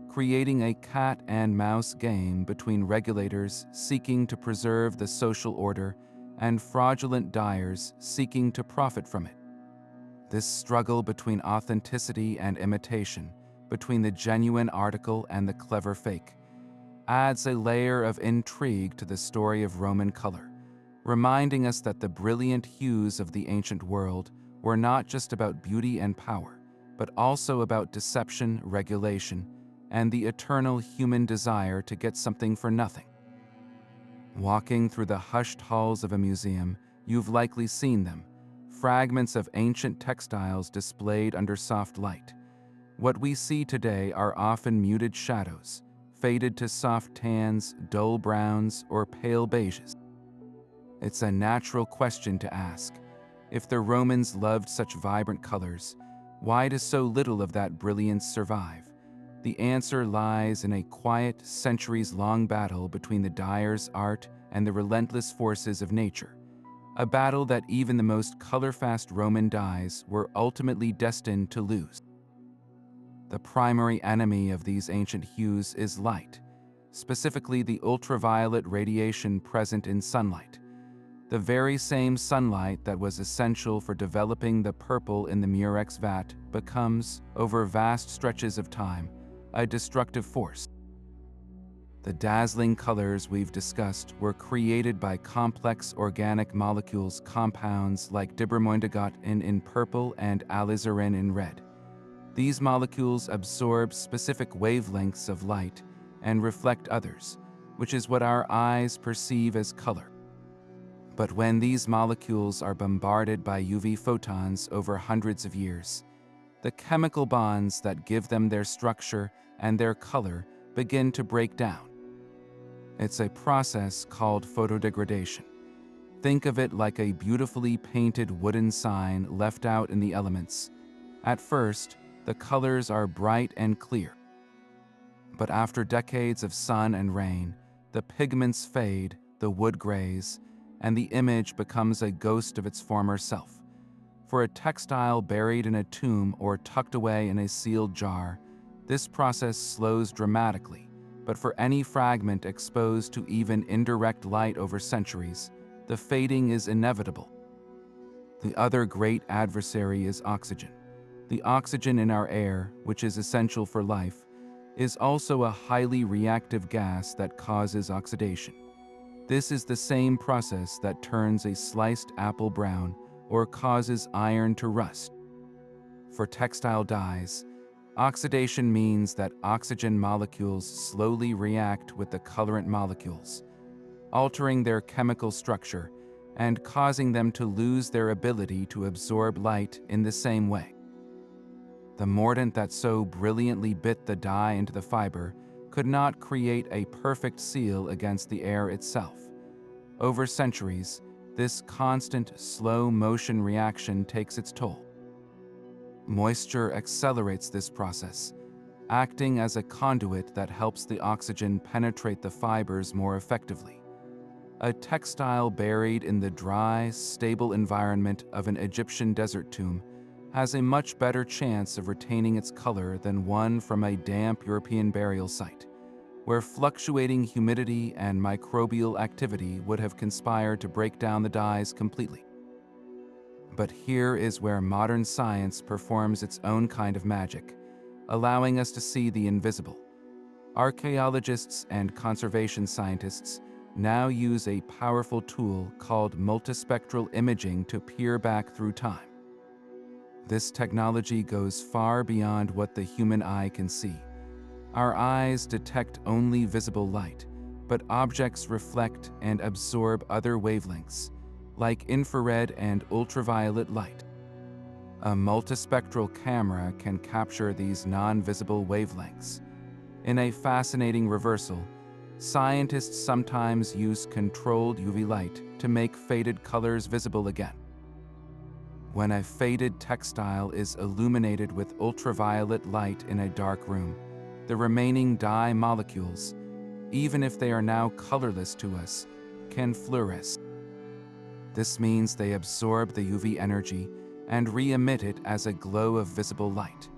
creating a cat-and-mouse game between regulators seeking to preserve the social order and fraudulent dyers seeking to profit from it. This struggle between authenticity and imitation, between the genuine article and the clever fake, adds a layer of intrigue to the story of Roman color, reminding us that the brilliant hues of the ancient world were not just about beauty and power, but also about deception, regulation, and the eternal human desire to get something for nothing. Walking through the hushed halls of a museum, you've likely seen them, fragments of ancient textiles displayed under soft light. What we see today are often muted shadows, faded to soft tans, dull browns, or pale beiges. It's a natural question to ask. If the Romans loved such vibrant colors, why does so little of that brilliance survive? The answer lies in a quiet, centuries-long battle between the dyer's art and the relentless forces of nature, a battle that even the most color-fast Roman dyes were ultimately destined to lose. The primary enemy of these ancient hues is light, specifically the ultraviolet radiation present in sunlight. The very same sunlight that was essential for developing the purple in the Murex vat becomes, over vast stretches of time, a destructive force. The dazzling colors we've discussed were created by complex organic molecules compounds like dibromoindigotin in purple and alizarin in red. These molecules absorb specific wavelengths of light and reflect others, which is what our eyes perceive as color. But when these molecules are bombarded by UV photons over hundreds of years, the chemical bonds that give them their structure and their color begin to break down. It's a process called photodegradation. Think of it like a beautifully painted wooden sign left out in the elements. At first, the colors are bright and clear. But after decades of sun and rain, the pigments fade, the wood grays, and the image becomes a ghost of its former self. For a textile buried in a tomb or tucked away in a sealed jar, this process slows dramatically, but for any fragment exposed to even indirect light over centuries, the fading is inevitable. The other great adversary is oxygen. The oxygen in our air, which is essential for life, is also a highly reactive gas that causes oxidation. This is the same process that turns a sliced apple brown or causes iron to rust. For textile dyes, oxidation means that oxygen molecules slowly react with the colorant molecules, altering their chemical structure and causing them to lose their ability to absorb light in the same way. The mordant that so brilliantly bit the dye into the fiber could not create a perfect seal against the air itself. Over centuries, this constant, slow-motion reaction takes its toll. Moisture accelerates this process, acting as a conduit that helps the oxygen penetrate the fibers more effectively. A textile buried in the dry, stable environment of an Egyptian desert tomb has a much better chance of retaining its color than one from a damp European burial site, where fluctuating humidity and microbial activity would have conspired to break down the dyes completely. But here is where modern science performs its own kind of magic, allowing us to see the invisible. Archaeologists and conservation scientists now use a powerful tool called multispectral imaging to peer back through time. This technology goes far beyond what the human eye can see. Our eyes detect only visible light, but objects reflect and absorb other wavelengths, like infrared and ultraviolet light. A multispectral camera can capture these non-visible wavelengths. In a fascinating reversal, scientists sometimes use controlled UV light to make faded colors visible again. When a faded textile is illuminated with ultraviolet light in a dark room, the remaining dye molecules, even if they are now colorless to us, can fluoresce. This means they absorb the UV energy and re-emit it as a glow of visible light.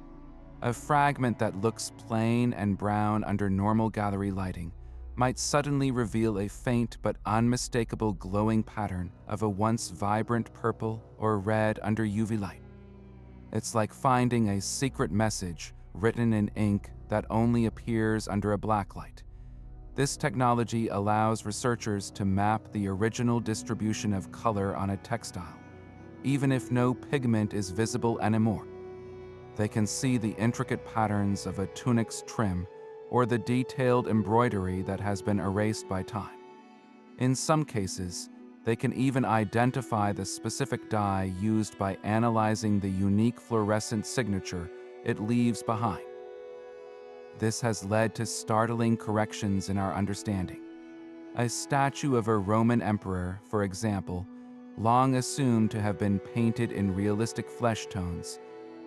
A fragment that looks plain and brown under normal gallery lighting might suddenly reveal a faint but unmistakable glowing pattern of a once vibrant purple or red under UV light. It's like finding a secret message written in ink that only appears under a blacklight. This technology allows researchers to map the original distribution of color on a textile, even if no pigment is visible anymore. They can see the intricate patterns of a tunic's trim or the detailed embroidery that has been erased by time. In some cases, they can even identify the specific dye used by analyzing the unique fluorescent signature it leaves behind. This has led to startling corrections in our understanding. A statue of a Roman emperor, for example, long assumed to have been painted in realistic flesh tones,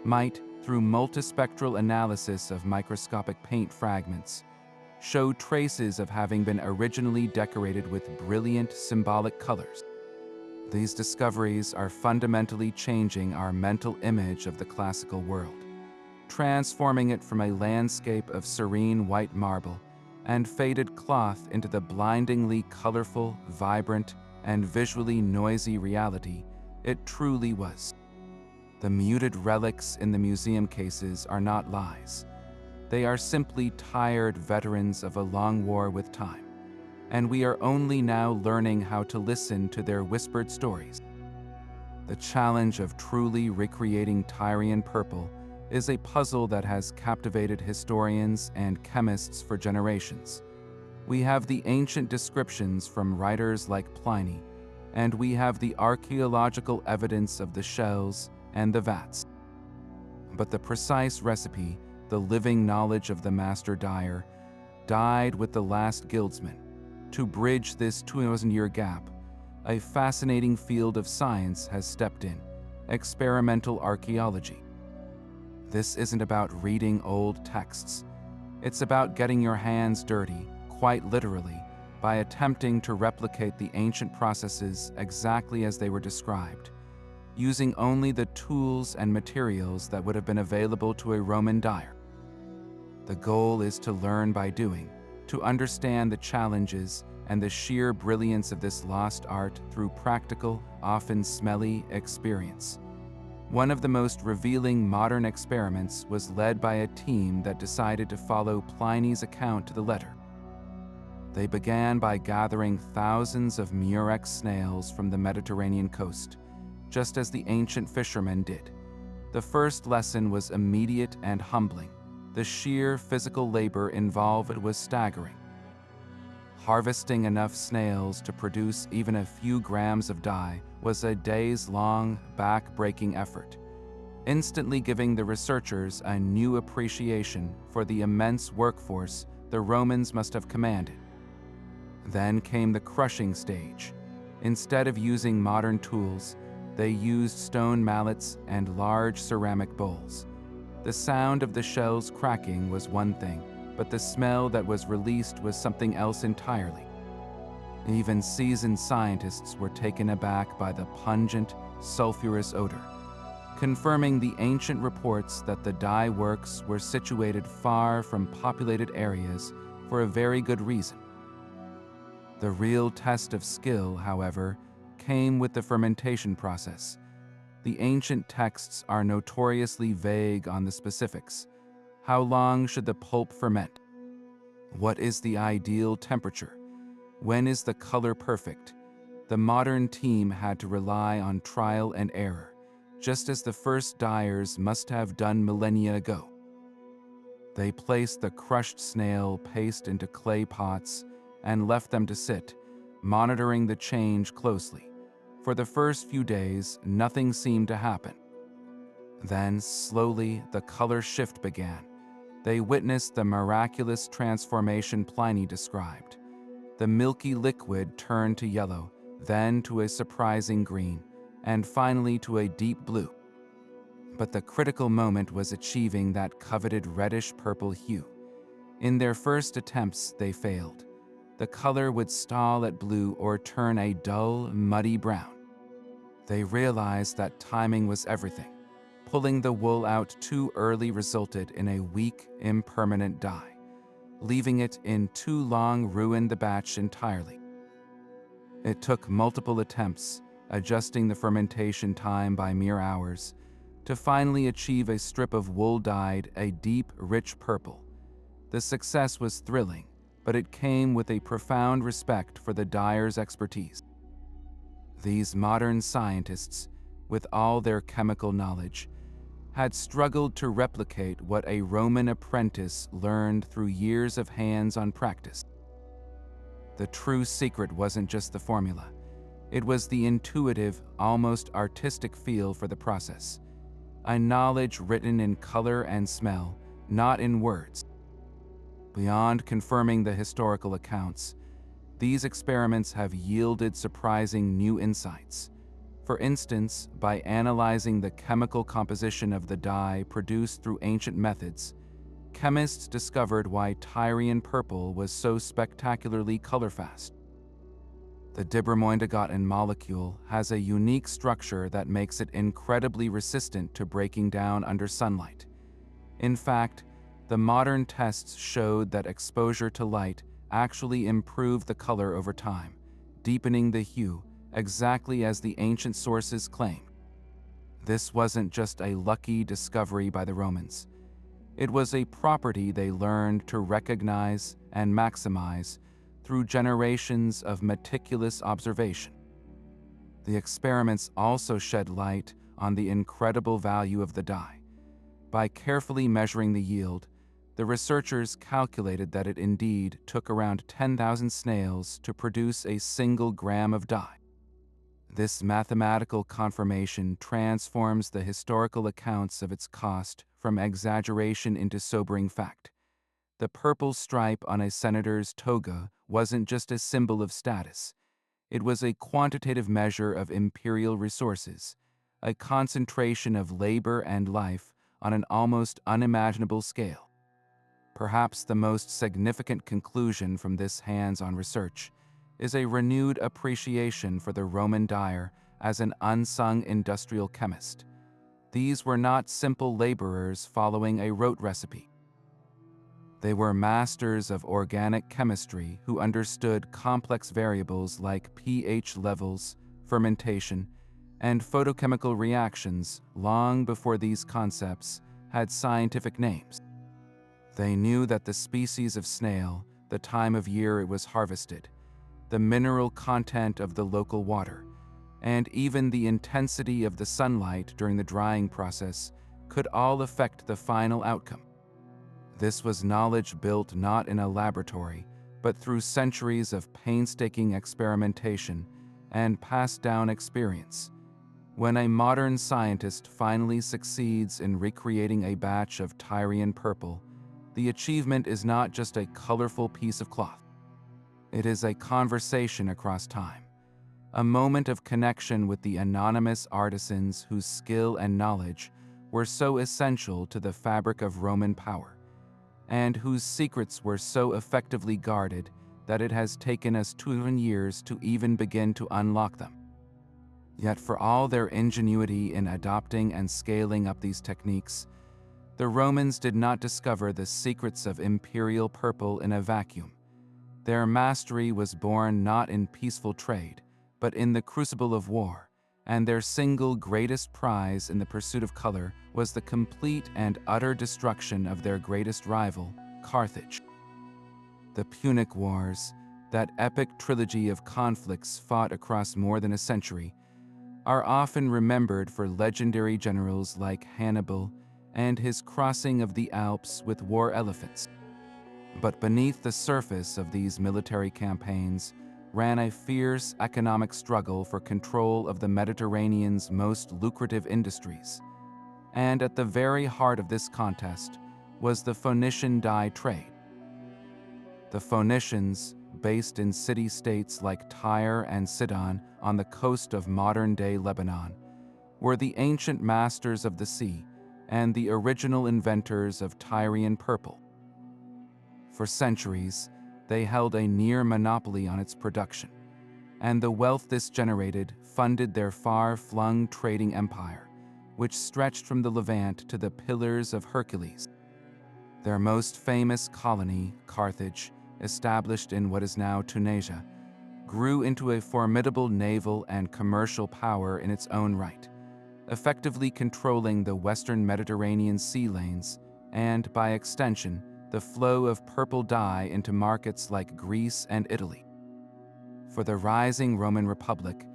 might, through multispectral analysis of microscopic paint fragments, show traces of having been originally decorated with brilliant symbolic colors. These discoveries are fundamentally changing our mental image of the classical world, transforming it from a landscape of serene white marble and faded cloth into the blindingly colorful, vibrant, and visually noisy reality it truly was. The muted relics in the museum cases are not lies. They are simply tired veterans of a long war with time, and we are only now learning how to listen to their whispered stories. The challenge of truly recreating Tyrian purple is a puzzle that has captivated historians and chemists for generations. We have the ancient descriptions from writers like Pliny, and we have the archaeological evidence of the shells and the vats. But the precise recipe, the living knowledge of the master dyer, died with the last guildsman. To bridge this 2,000-year gap, a fascinating field of science has stepped in: experimental archaeology. This isn't about reading old texts. It's about getting your hands dirty, quite literally, by attempting to replicate the ancient processes exactly as they were described, using only the tools and materials that would have been available to a Roman dyer. The goal is to learn by doing, to understand the challenges and the sheer brilliance of this lost art through practical, often smelly, experience. One of the most revealing modern experiments was led by a team that decided to follow Pliny's account to the letter. They began by gathering thousands of Murex snails from the Mediterranean coast, just as the ancient fishermen did. The first lesson was immediate and humbling. The sheer physical labor involved was staggering. Harvesting enough snails to produce even a few grams of dye was a days-long, back-breaking effort, instantly giving the researchers a new appreciation for the immense workforce the Romans must have commanded. Then came the crushing stage. Instead of using modern tools, they used stone mallets and large ceramic bowls. The sound of the shells cracking was one thing, but the smell that was released was something else entirely. Even seasoned scientists were taken aback by the pungent, sulfurous odor, confirming the ancient reports that the dye works were situated far from populated areas for a very good reason. The real test of skill, however, came with the fermentation process. The ancient texts are notoriously vague on the specifics. How long should the pulp ferment? What is the ideal temperature? When is the color perfect? The modern team had to rely on trial and error, just as the first dyers must have done millennia ago. They placed the crushed snail paste into clay pots and left them to sit, monitoring the change closely. For the first few days, nothing seemed to happen. Then, slowly, the color shift began. They witnessed the miraculous transformation Pliny described. The milky liquid turned to yellow, then to a surprising green, and finally to a deep blue. But the critical moment was achieving that coveted reddish-purple hue. In their first attempts, they failed. The color would stall at blue or turn a dull, muddy brown. They realized that timing was everything. Pulling the wool out too early resulted in a weak, impermanent dye. leaving it in too long ruined the batch entirely. It took multiple attempts, adjusting the fermentation time by mere hours, to finally achieve a strip of wool dyed a deep, rich purple. The success was thrilling, but it came with a profound respect for the dyer's expertise. These modern scientists, with all their chemical knowledge, had struggled to replicate what a Roman apprentice learned through years of hands-on practice. The true secret wasn't just the formula. It was the intuitive, almost artistic feel for the process, a knowledge written in color and smell, not in words. Beyond confirming the historical accounts, these experiments have yielded surprising new insights. For instance, by analyzing the chemical composition of the dye produced through ancient methods, chemists discovered why Tyrian purple was so spectacularly colorfast. The dibromoindagotin molecule has a unique structure that makes it incredibly resistant to breaking down under sunlight. In fact, the modern tests showed that exposure to light actually improved the color over time, deepening the hue, exactly as the ancient sources claimed. This wasn't just a lucky discovery by the Romans. It was a property they learned to recognize and maximize through generations of meticulous observation. The experiments also shed light on the incredible value of the dye. By carefully measuring the yield, the researchers calculated that it indeed took around 10,000 snails to produce a single gram of dye. This mathematical confirmation transforms the historical accounts of its cost from exaggeration into sobering fact. The purple stripe on a senator's toga wasn't just a symbol of status. It was a quantitative measure of imperial resources, a concentration of labor and life on an almost unimaginable scale. Perhaps the most significant conclusion from this hands-on research is a renewed appreciation for the Roman dyer as an unsung industrial chemist. These were not simple laborers following a rote recipe. They were masters of organic chemistry who understood complex variables like pH levels, fermentation, and photochemical reactions long before these concepts had scientific names. They knew that the species of snail, the time of year it was harvested, the mineral content of the local water, and even the intensity of the sunlight during the drying process could all affect the final outcome. This was knowledge built not in a laboratory, but through centuries of painstaking experimentation and passed down experience. When a modern scientist finally succeeds in recreating a batch of Tyrian purple, the achievement is not just a colorful piece of cloth. It is a conversation across time, a moment of connection with the anonymous artisans whose skill and knowledge were so essential to the fabric of Roman power, and whose secrets were so effectively guarded that it has taken us 2,000 years to even begin to unlock them. Yet for all their ingenuity in adopting and scaling up these techniques, the Romans did not discover the secrets of imperial purple in a vacuum. Their mastery was born not in peaceful trade, but in the crucible of war, and their single greatest prize in the pursuit of color was the complete and utter destruction of their greatest rival, Carthage. The Punic Wars, that epic trilogy of conflicts fought across more than a century, are often remembered for legendary generals like Hannibal and his crossing of the Alps with war elephants. But beneath the surface of these military campaigns ran a fierce economic struggle for control of the Mediterranean's most lucrative industries. And at the very heart of this contest was the Phoenician dye trade. The Phoenicians, based in city-states like Tyre and Sidon on the coast of modern-day Lebanon, were the ancient masters of the sea and the original inventors of Tyrian purple. For centuries, they held a near monopoly on its production, and the wealth this generated funded their far-flung trading empire, which stretched from the Levant to the Pillars of Hercules. Their most famous colony, Carthage, established in what is now Tunisia, grew into a formidable naval and commercial power in its own right, effectively controlling the western Mediterranean sea lanes and, by extension, the flow of purple dye into markets like Greece and Italy. For the rising Roman Republic,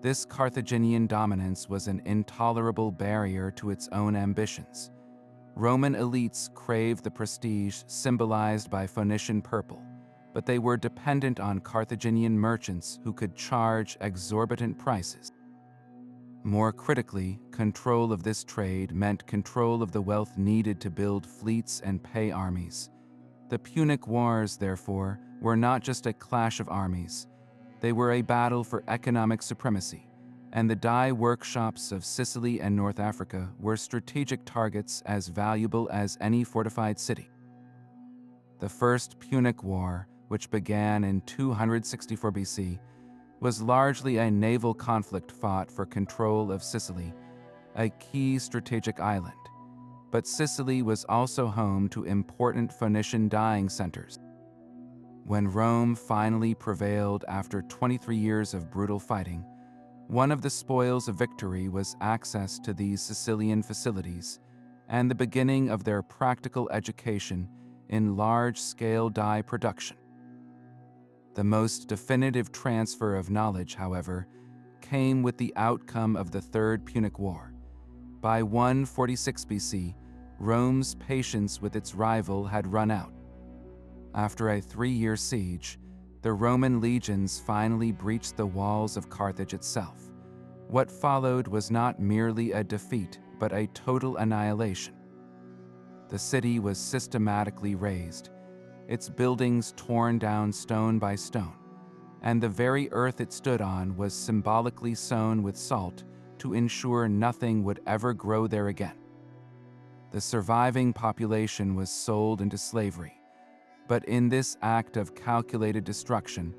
this Carthaginian dominance was an intolerable barrier to its own ambitions. Roman elites craved the prestige symbolized by Phoenician purple, but they were dependent on Carthaginian merchants who could charge exorbitant prices. More critically, control of this trade meant control of the wealth needed to build fleets and pay armies. The Punic Wars, therefore, were not just a clash of armies. They were a battle for economic supremacy, and the dye workshops of Sicily and North Africa were strategic targets as valuable as any fortified city. The First Punic War, which began in 264 BC, was largely a naval conflict fought for control of Sicily, a key strategic island. But Sicily was also home to important Phoenician dyeing centers. When Rome finally prevailed after 23 years of brutal fighting, one of the spoils of victory was access to these Sicilian facilities and the beginning of their practical education in large-scale dye production. The most definitive transfer of knowledge, however, came with the outcome of the Third Punic War. By 146 BC, Rome's patience with its rival had run out. After a 3-year siege, the Roman legions finally breached the walls of Carthage itself. What followed was not merely a defeat, but a total annihilation. The city was systematically razed, its buildings torn down stone by stone, and the very earth it stood on was symbolically sown with salt to ensure nothing would ever grow there again. The surviving population was sold into slavery, but in this act of calculated destruction,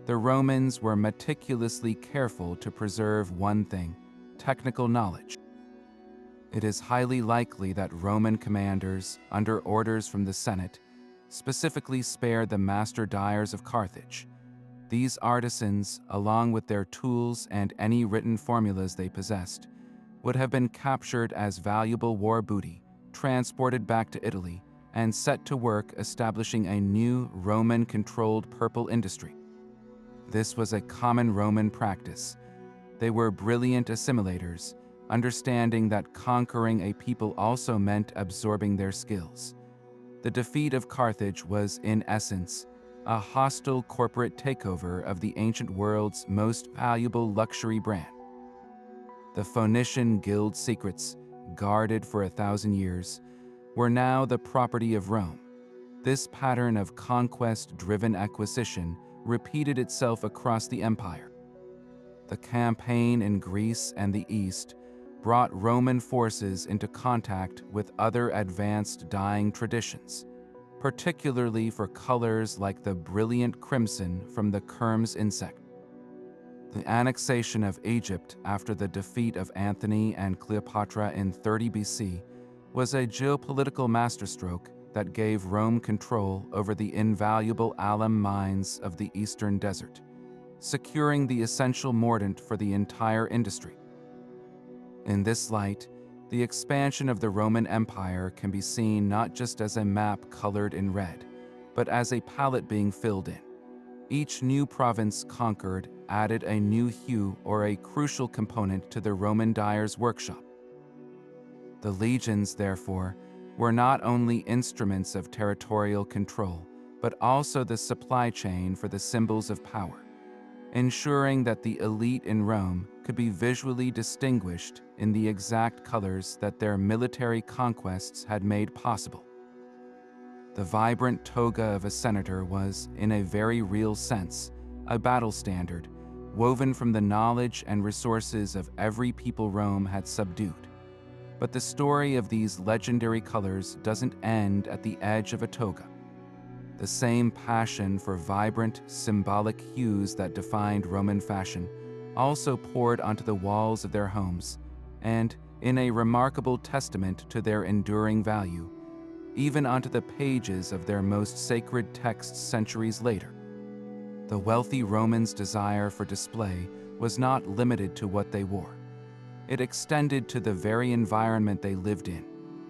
the Romans were meticulously careful to preserve one thing: technical knowledge. It is highly likely that Roman commanders, under orders from the Senate, specifically spared the master dyers of Carthage. These artisans, along with their tools and any written formulas they possessed, would have been captured as valuable war booty, transported back to Italy, and set to work establishing a new Roman-controlled purple industry. This was a common Roman practice. They were brilliant assimilators, understanding that conquering a people also meant absorbing their skills. The defeat of Carthage was, in essence, a hostile corporate takeover of the ancient world's most valuable luxury brand. The Phoenician guild secrets, guarded for 1,000 years, were now the property of Rome. This pattern of conquest-driven acquisition repeated itself across the empire. The campaign in Greece and the East brought Roman forces into contact with other advanced dyeing traditions, particularly for colors like the brilliant crimson from the kermes insect. The annexation of Egypt after the defeat of Antony and Cleopatra in 30 BC was a geopolitical masterstroke that gave Rome control over the invaluable alum mines of the eastern desert, securing the essential mordant for the entire industry. In this light, the expansion of the Roman Empire can be seen not just as a map colored in red, but as a palette being filled in. Each new province conquered added a new hue or a crucial component to the Roman dyer's workshop. The legions, therefore, were not only instruments of territorial control, but also the supply chain for the symbols of power, ensuring that the elite in Rome could be visually distinguished in the exact colors that their military conquests had made possible. The vibrant toga of a senator was, in a very real sense, a battle standard, woven from the knowledge and resources of every people Rome had subdued. But the story of these legendary colors doesn't end at the edge of a toga. The same passion for vibrant, symbolic hues that defined Roman fashion also poured onto the walls of their homes, and, in a remarkable testament to their enduring value, even onto the pages of their most sacred texts centuries later. The wealthy Romans' desire for display was not limited to what they wore. It extended to the very environment they lived in,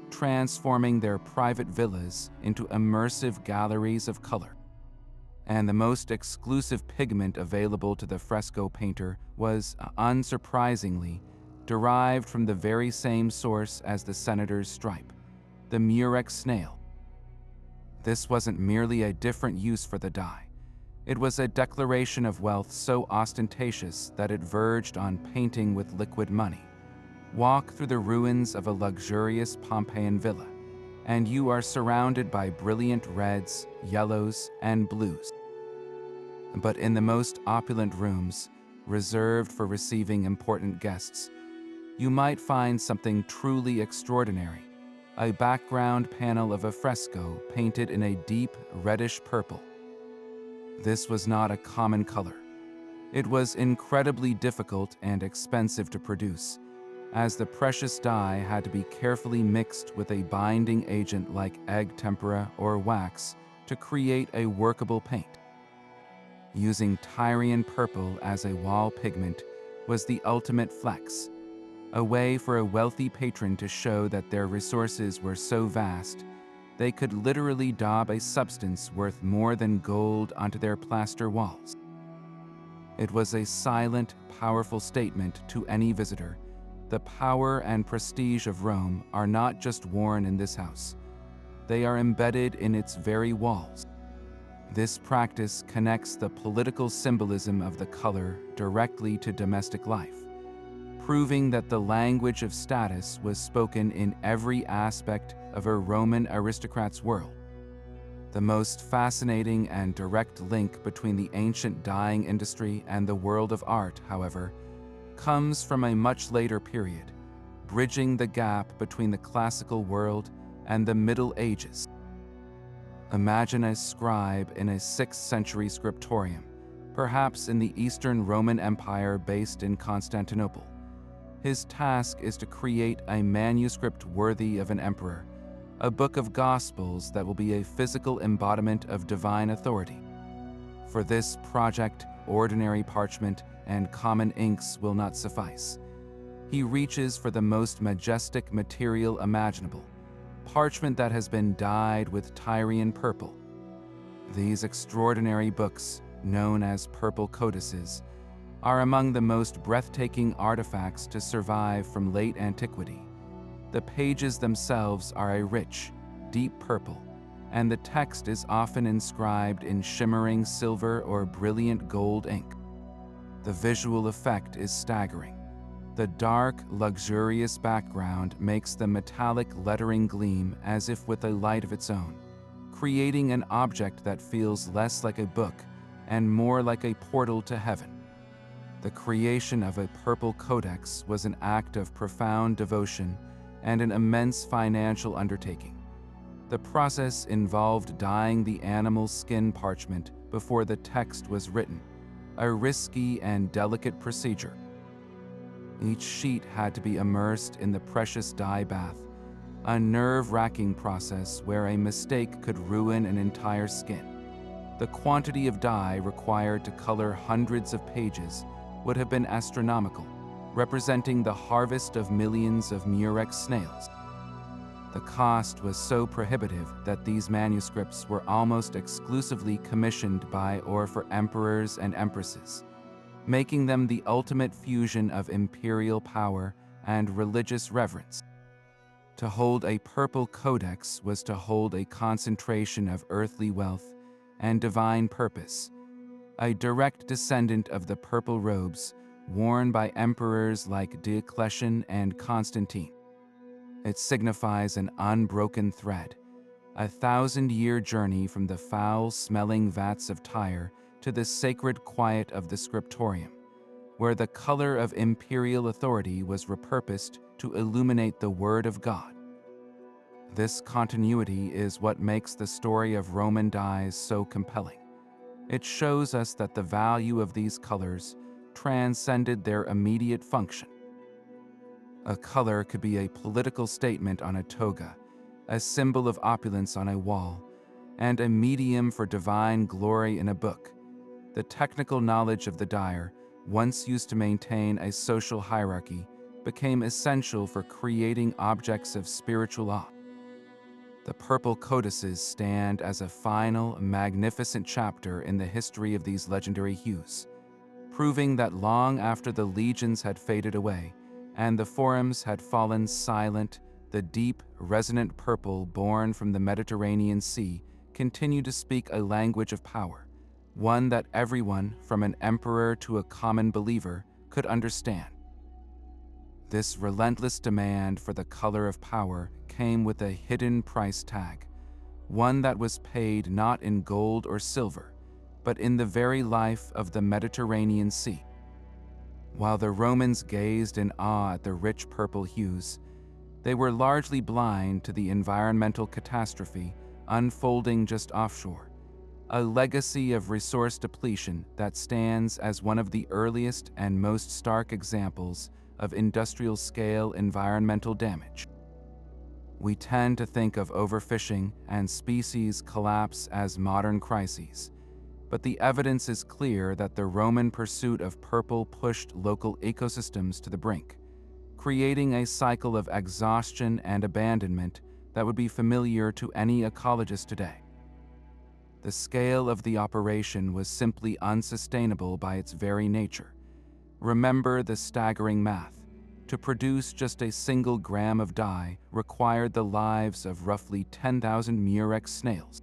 transforming their private villas into immersive galleries of color. And the most exclusive pigment available to the fresco painter was, unsurprisingly, derived from the very same source as the senator's stripe, the Murex snail. This wasn't merely a different use for the dye. It was a declaration of wealth so ostentatious that it verged on painting with liquid money. Walk through the ruins of a luxurious Pompeian villa, and you are surrounded by brilliant reds, yellows, and blues. But in the most opulent rooms, reserved for receiving important guests, you might find something truly extraordinary, a background panel of a fresco painted in a deep reddish purple. This was not a common color. It was incredibly difficult and expensive to produce, as the precious dye had to be carefully mixed with a binding agent like egg tempera or wax to create a workable paint. Using Tyrian purple as a wall pigment was the ultimate flex, a way for a wealthy patron to show that their resources were so vast they could literally daub a substance worth more than gold onto their plaster walls. It was a silent, powerful statement to any visitor. The power and prestige of Rome are not just worn in this house. They are embedded in its very walls. This practice connects the political symbolism of the color directly to domestic life, proving that the language of status was spoken in every aspect of a Roman aristocrat's world. The most fascinating and direct link between the ancient dyeing industry and the world of art, however, comes from a much later period, bridging the gap between the classical world and the Middle Ages. Imagine a scribe in a 6th century scriptorium, perhaps in the Eastern Roman Empire based in Constantinople. His task is to create a manuscript worthy of an emperor, a book of Gospels that will be a physical embodiment of divine authority. For this project, ordinary parchment and common inks will not suffice. He reaches for the most majestic material imaginable, parchment that has been dyed with Tyrian purple. These extraordinary books, known as purple codices, are among the most breathtaking artifacts to survive from late antiquity. The pages themselves are a rich, deep purple, and the text is often inscribed in shimmering silver or brilliant gold ink. The visual effect is staggering. The dark, luxurious background makes the metallic lettering gleam as if with a light of its own, creating an object that feels less like a book and more like a portal to heaven. The creation of a purple codex was an act of profound devotion and an immense financial undertaking. The process involved dyeing the animal skin parchment before the text was written, a risky and delicate procedure. Each sheet had to be immersed in the precious dye bath, a nerve-wracking process where a mistake could ruin an entire skin. The quantity of dye required to color hundreds of pages would have been astronomical, representing the harvest of millions of Murex snails. The cost was so prohibitive that these manuscripts were almost exclusively commissioned by or for emperors and empresses, making them the ultimate fusion of imperial power and religious reverence. To hold a purple codex was to hold a concentration of earthly wealth and divine purpose, a direct descendant of the purple robes worn by emperors like Diocletian and Constantine. It signifies an unbroken thread, a 1,000-year journey from the foul-smelling vats of Tyre to the sacred quiet of the scriptorium, where the color of imperial authority was repurposed to illuminate the Word of God. This continuity is what makes the story of Roman dyes so compelling. It shows us that the value of these colors transcended their immediate function. A color could be a political statement on a toga, a symbol of opulence on a wall, and a medium for divine glory in a book. The technical knowledge of the dyer, once used to maintain a social hierarchy, became essential for creating objects of spiritual awe. The purple codices stand as a final, magnificent chapter in the history of these legendary hues, proving that long after the legions had faded away and the forums had fallen silent, the deep, resonant purple born from the Mediterranean Sea continued to speak a language of power, one that everyone, from an emperor to a common believer, could understand. This relentless demand for the color of power came with a hidden price tag, one that was paid not in gold or silver, but in the very life of the Mediterranean Sea. While the Romans gazed in awe at the rich purple hues, they were largely blind to the environmental catastrophe unfolding just offshore, a legacy of resource depletion that stands as one of the earliest and most stark examples of industrial-scale environmental damage. We tend to think of overfishing and species collapse as modern crises, but the evidence is clear that the Roman pursuit of purple pushed local ecosystems to the brink, creating a cycle of exhaustion and abandonment that would be familiar to any ecologist today. The scale of the operation was simply unsustainable by its very nature. Remember the staggering math. To produce just a single gram of dye required the lives of roughly 10,000 Murex snails.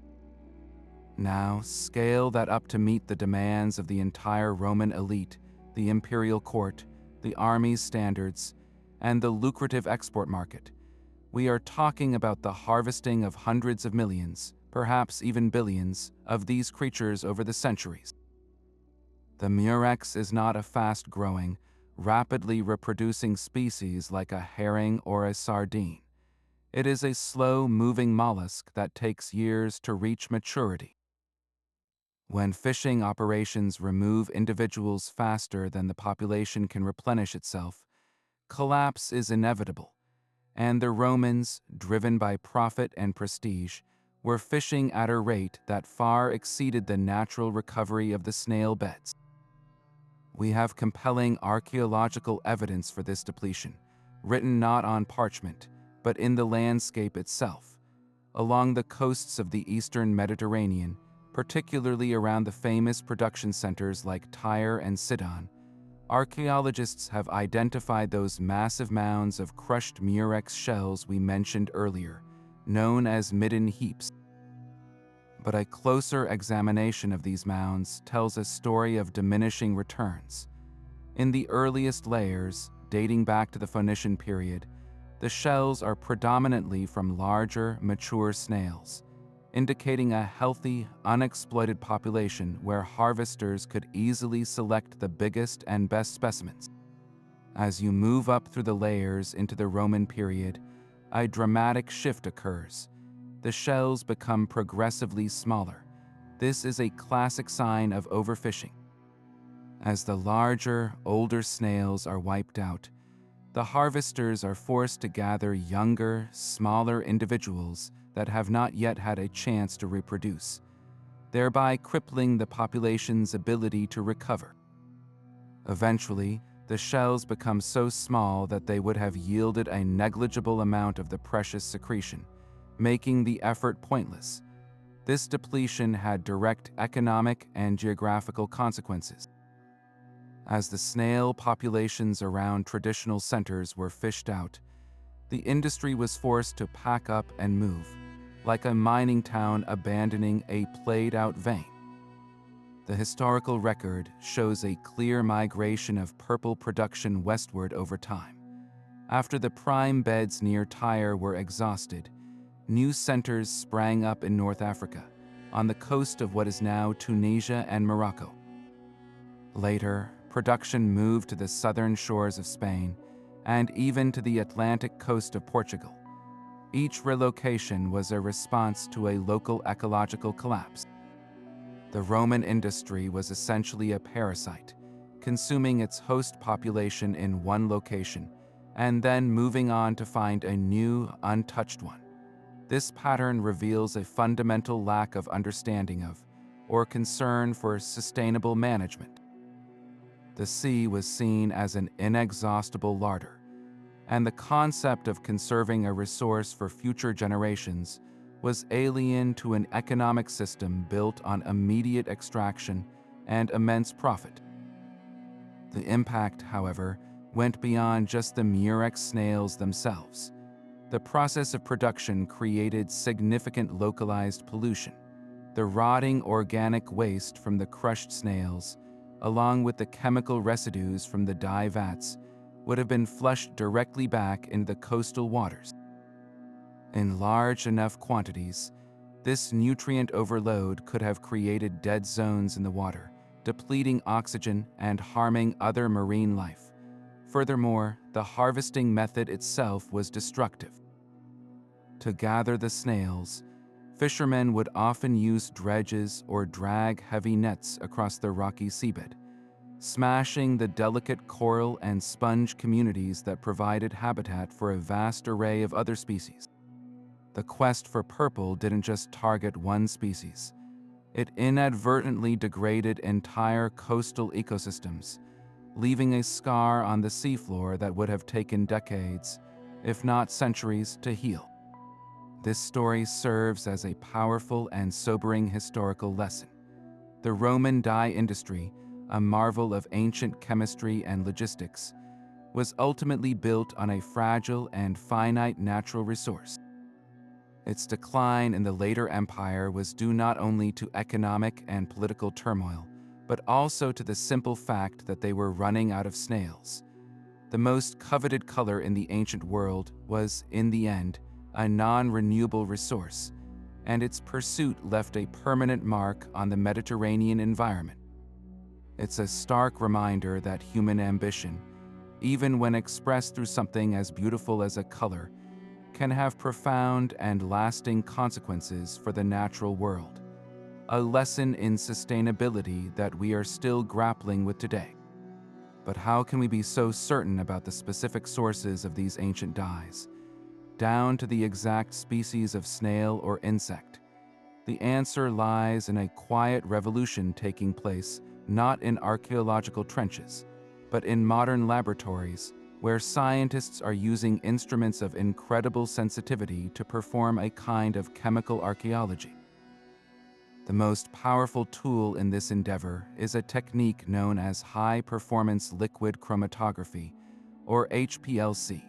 Now, scale that up to meet the demands of the entire Roman elite, the imperial court, the army's standards, and the lucrative export market. We are talking about the harvesting of hundreds of millions, perhaps even billions, of these creatures over the centuries. The Murex is not a fast-growing, rapidly reproducing species like a herring or a sardine. It is a slow-moving mollusk that takes years to reach maturity. When fishing operations remove individuals faster than the population can replenish itself, collapse is inevitable, and the Romans, driven by profit and prestige, were fishing at a rate that far exceeded the natural recovery of the snail beds. We have compelling archaeological evidence for this depletion, written not on parchment, but in the landscape itself. Along the coasts of the eastern Mediterranean, particularly around the famous production centers like Tyre and Sidon, archaeologists have identified those massive mounds of crushed Murex shells we mentioned earlier, known as midden heaps. But a closer examination of these mounds tells a story of diminishing returns. In the earliest layers, dating back to the Phoenician period, the shells are predominantly from larger, mature snails, indicating a healthy, unexploited population where harvesters could easily select the biggest and best specimens. As you move up through the layers into the Roman period, a dramatic shift occurs. The shells become progressively smaller. This is a classic sign of overfishing. As the larger, older snails are wiped out, the harvesters are forced to gather younger, smaller individuals that have not yet had a chance to reproduce, thereby crippling the population's ability to recover. Eventually, the shells become so small that they would have yielded a negligible amount of the precious secretion, making the effort pointless. This depletion had direct economic and geographical consequences. As the snail populations around traditional centers were fished out, the industry was forced to pack up and move, like a mining town abandoning a played-out vein. The historical record shows a clear migration of purple production westward over time. After the prime beds near Tyre were exhausted, new centers sprang up in North Africa, on the coast of what is now Tunisia and Morocco. Later, production moved to the southern shores of Spain and even to the Atlantic coast of Portugal. Each relocation was a response to a local ecological collapse. The Roman industry was essentially a parasite, consuming its host population in one location and then moving on to find a new, untouched one. This pattern reveals a fundamental lack of understanding of, or concern for sustainable management. The sea was seen as an inexhaustible larder, and the concept of conserving a resource for future generations was alien to an economic system built on immediate extraction and immense profit. The impact, however, went beyond just the Murex snails themselves. The process of production created significant localized pollution. The rotting organic waste from the crushed snails, along with the chemical residues from the dye vats, would have been flushed directly back into the coastal waters. In large enough quantities, this nutrient overload could have created dead zones in the water, depleting oxygen and harming other marine life. Furthermore, the harvesting method itself was destructive. To gather the snails, fishermen would often use dredges or drag heavy nets across the rocky seabed, smashing the delicate coral and sponge communities that provided habitat for a vast array of other species. The quest for purple didn't just target one species. It inadvertently degraded entire coastal ecosystems, leaving a scar on the seafloor that would have taken decades, if not centuries, to heal. This story serves as a powerful and sobering historical lesson. The Roman dye industry, a marvel of ancient chemistry and logistics, was ultimately built on a fragile and finite natural resource. Its decline in the later empire was due not only to economic and political turmoil, but also to the simple fact that they were running out of snails. The most coveted color in the ancient world was, in the end, a non-renewable resource, and its pursuit left a permanent mark on the Mediterranean environment. It's a stark reminder that human ambition, even when expressed through something as beautiful as a color, can have profound and lasting consequences for the natural world, a lesson in sustainability that we are still grappling with today. But how can we be so certain about the specific sources of these ancient dyes, down to the exact species of snail or insect? The answer lies in a quiet revolution taking place not in archaeological trenches, but in modern laboratories where scientists are using instruments of incredible sensitivity to perform a kind of chemical archaeology. The most powerful tool in this endeavor is a technique known as high-performance liquid chromatography, or HPLC.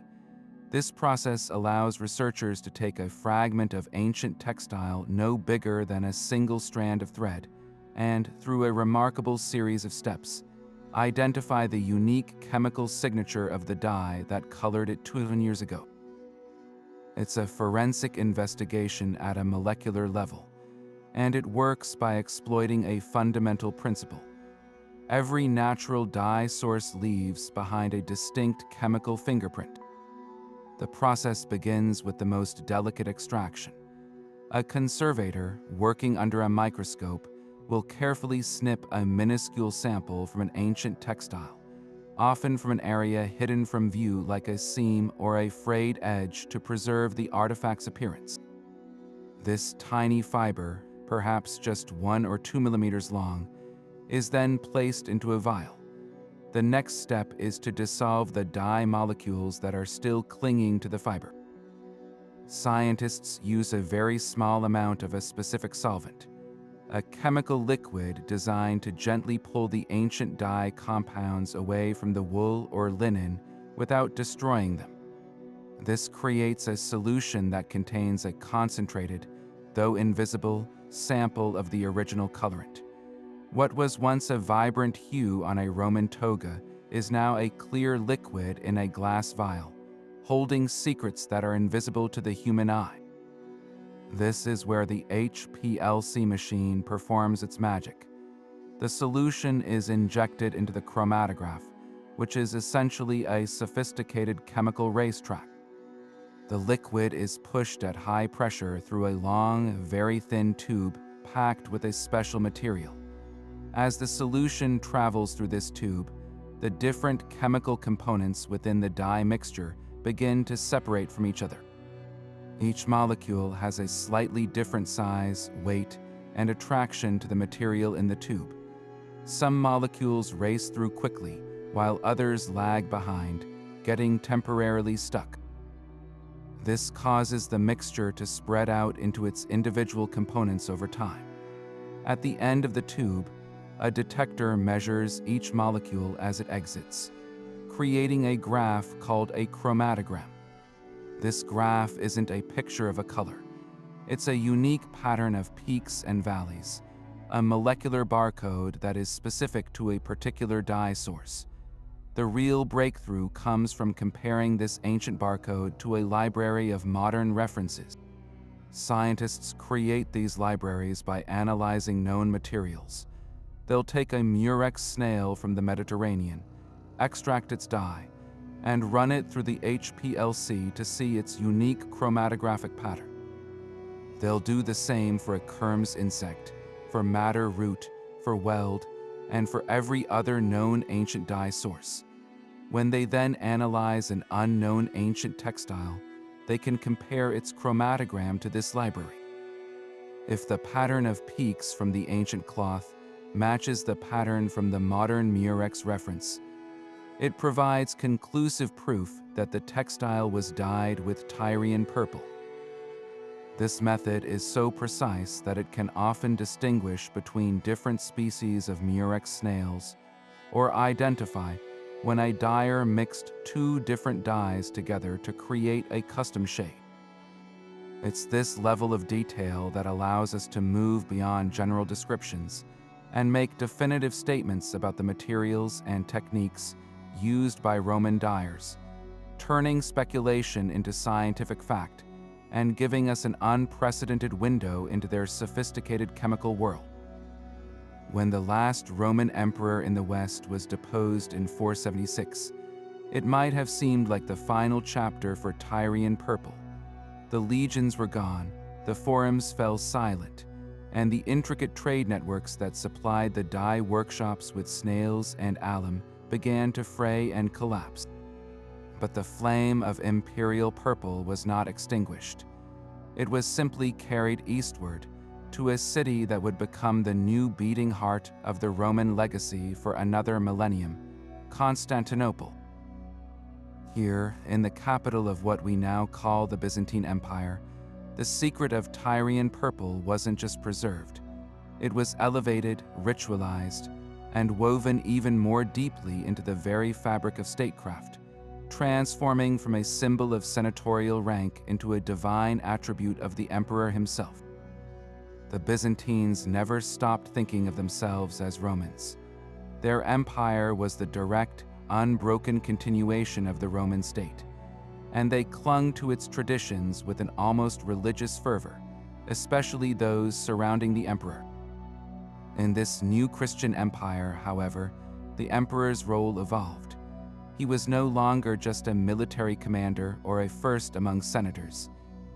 This process allows researchers to take a fragment of ancient textile no bigger than a single strand of thread, and, through a remarkable series of steps, identify the unique chemical signature of the dye that colored it 2,000 years ago. It's a forensic investigation at a molecular level, and it works by exploiting a fundamental principle. Every natural dye source leaves behind a distinct chemical fingerprint. The process begins with the most delicate extraction. A conservator, working under a microscope, will carefully snip a minuscule sample from an ancient textile, often from an area hidden from view like a seam or a frayed edge, to preserve the artifact's appearance. This tiny fiber, perhaps just 1 or 2 millimeters long, is then placed into a vial. The next step is to dissolve the dye molecules that are still clinging to the fiber. Scientists use a very small amount of a specific solvent, a chemical liquid designed to gently pull the ancient dye compounds away from the wool or linen without destroying them. This creates a solution that contains a concentrated, though invisible, sample of the original colorant. What was once a vibrant hue on a Roman toga is now a clear liquid in a glass vial, holding secrets that are invisible to the human eye. This is where the HPLC machine performs its magic. The solution is injected into the chromatograph, which is essentially a sophisticated chemical racetrack. The liquid is pushed at high pressure through a long, very thin tube packed with a special material. As the solution travels through this tube, the different chemical components within the dye mixture begin to separate from each other. Each molecule has a slightly different size, weight, and attraction to the material in the tube. Some molecules race through quickly, while others lag behind, getting temporarily stuck. This causes the mixture to spread out into its individual components over time. At the end of the tube, a detector measures each molecule as it exits, creating a graph called a chromatogram. This graph isn't a picture of a color. It's a unique pattern of peaks and valleys, a molecular barcode that is specific to a particular dye source. The real breakthrough comes from comparing this ancient barcode to a library of modern references. Scientists create these libraries by analyzing known materials. They'll take a Murex snail from the Mediterranean, extract its dye, and run it through the HPLC to see its unique chromatographic pattern. They'll do the same for a kermes insect, for madder root, for weld, and for every other known ancient dye source. When they then analyze an unknown ancient textile, they can compare its chromatogram to this library. If the pattern of peaks from the ancient cloth matches the pattern from the modern Murex reference, it provides conclusive proof that the textile was dyed with Tyrian purple. This method is so precise that it can often distinguish between different species of Murex snails, or identify when a dyer mixed two different dyes together to create a custom shade. It's this level of detail that allows us to move beyond general descriptions and make definitive statements about the materials and techniques used by Roman dyers, turning speculation into scientific fact and giving us an unprecedented window into their sophisticated chemical world. When the last Roman emperor in the West was deposed in 476, it might have seemed like the final chapter for Tyrian purple. The legions were gone, the forums fell silent, and the intricate trade networks that supplied the dye workshops with snails and alum began to fray and collapse. But the flame of imperial purple was not extinguished. It was simply carried eastward to a city that would become the new beating heart of the Roman legacy for another millennium, Constantinople. Here, in the capital of what we now call the Byzantine Empire, the secret of Tyrian purple wasn't just preserved. It was elevated, ritualized, and woven even more deeply into the very fabric of statecraft, transforming from a symbol of senatorial rank into a divine attribute of the emperor himself. The Byzantines never stopped thinking of themselves as Romans. Their empire was the direct, unbroken continuation of the Roman state, and they clung to its traditions with an almost religious fervor, especially those surrounding the emperor. In this new Christian empire, however, the emperor's role evolved. He was no longer just a military commander or a first among senators.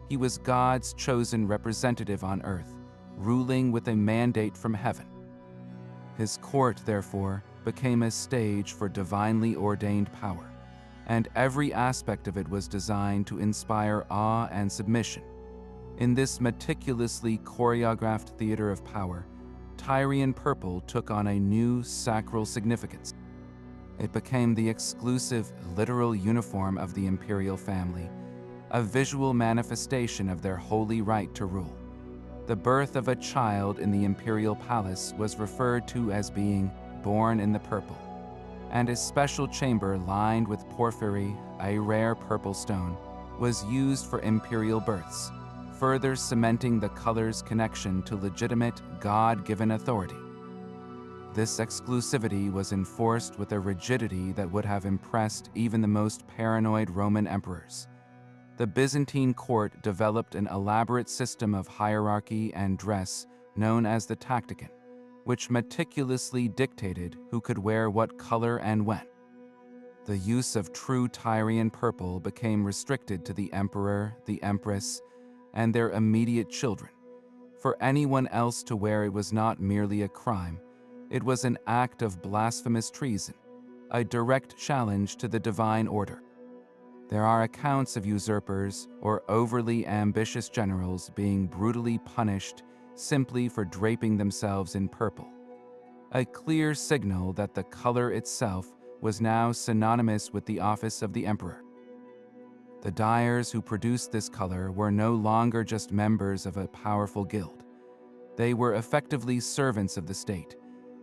He was God's chosen representative on earth, ruling with a mandate from heaven. His court, therefore, became a stage for divinely ordained power, and every aspect of it was designed to inspire awe and submission. In this meticulously choreographed theater of power, Tyrian purple took on a new sacral significance. It became the exclusive, literal uniform of the imperial family, a visual manifestation of their holy right to rule. The birth of a child in the imperial palace was referred to as being born in the purple, and a special chamber lined with porphyry, a rare purple stone, was used for imperial births, further cementing the color's connection to legitimate, God-given authority. This exclusivity was enforced with a rigidity that would have impressed even the most paranoid Roman emperors. The Byzantine court developed an elaborate system of hierarchy and dress known as the tacticon, which meticulously dictated who could wear what color and when. The use of true Tyrian purple became restricted to the emperor, the empress, and their immediate children. For anyone else to wear it was not merely a crime, it was an act of blasphemous treason, a direct challenge to the divine order. There are accounts of usurpers or overly ambitious generals being brutally punished simply for draping themselves in purple, a clear signal that the color itself was now synonymous with the office of the emperor. The dyers who produced this color were no longer just members of a powerful guild. They were effectively servants of the state,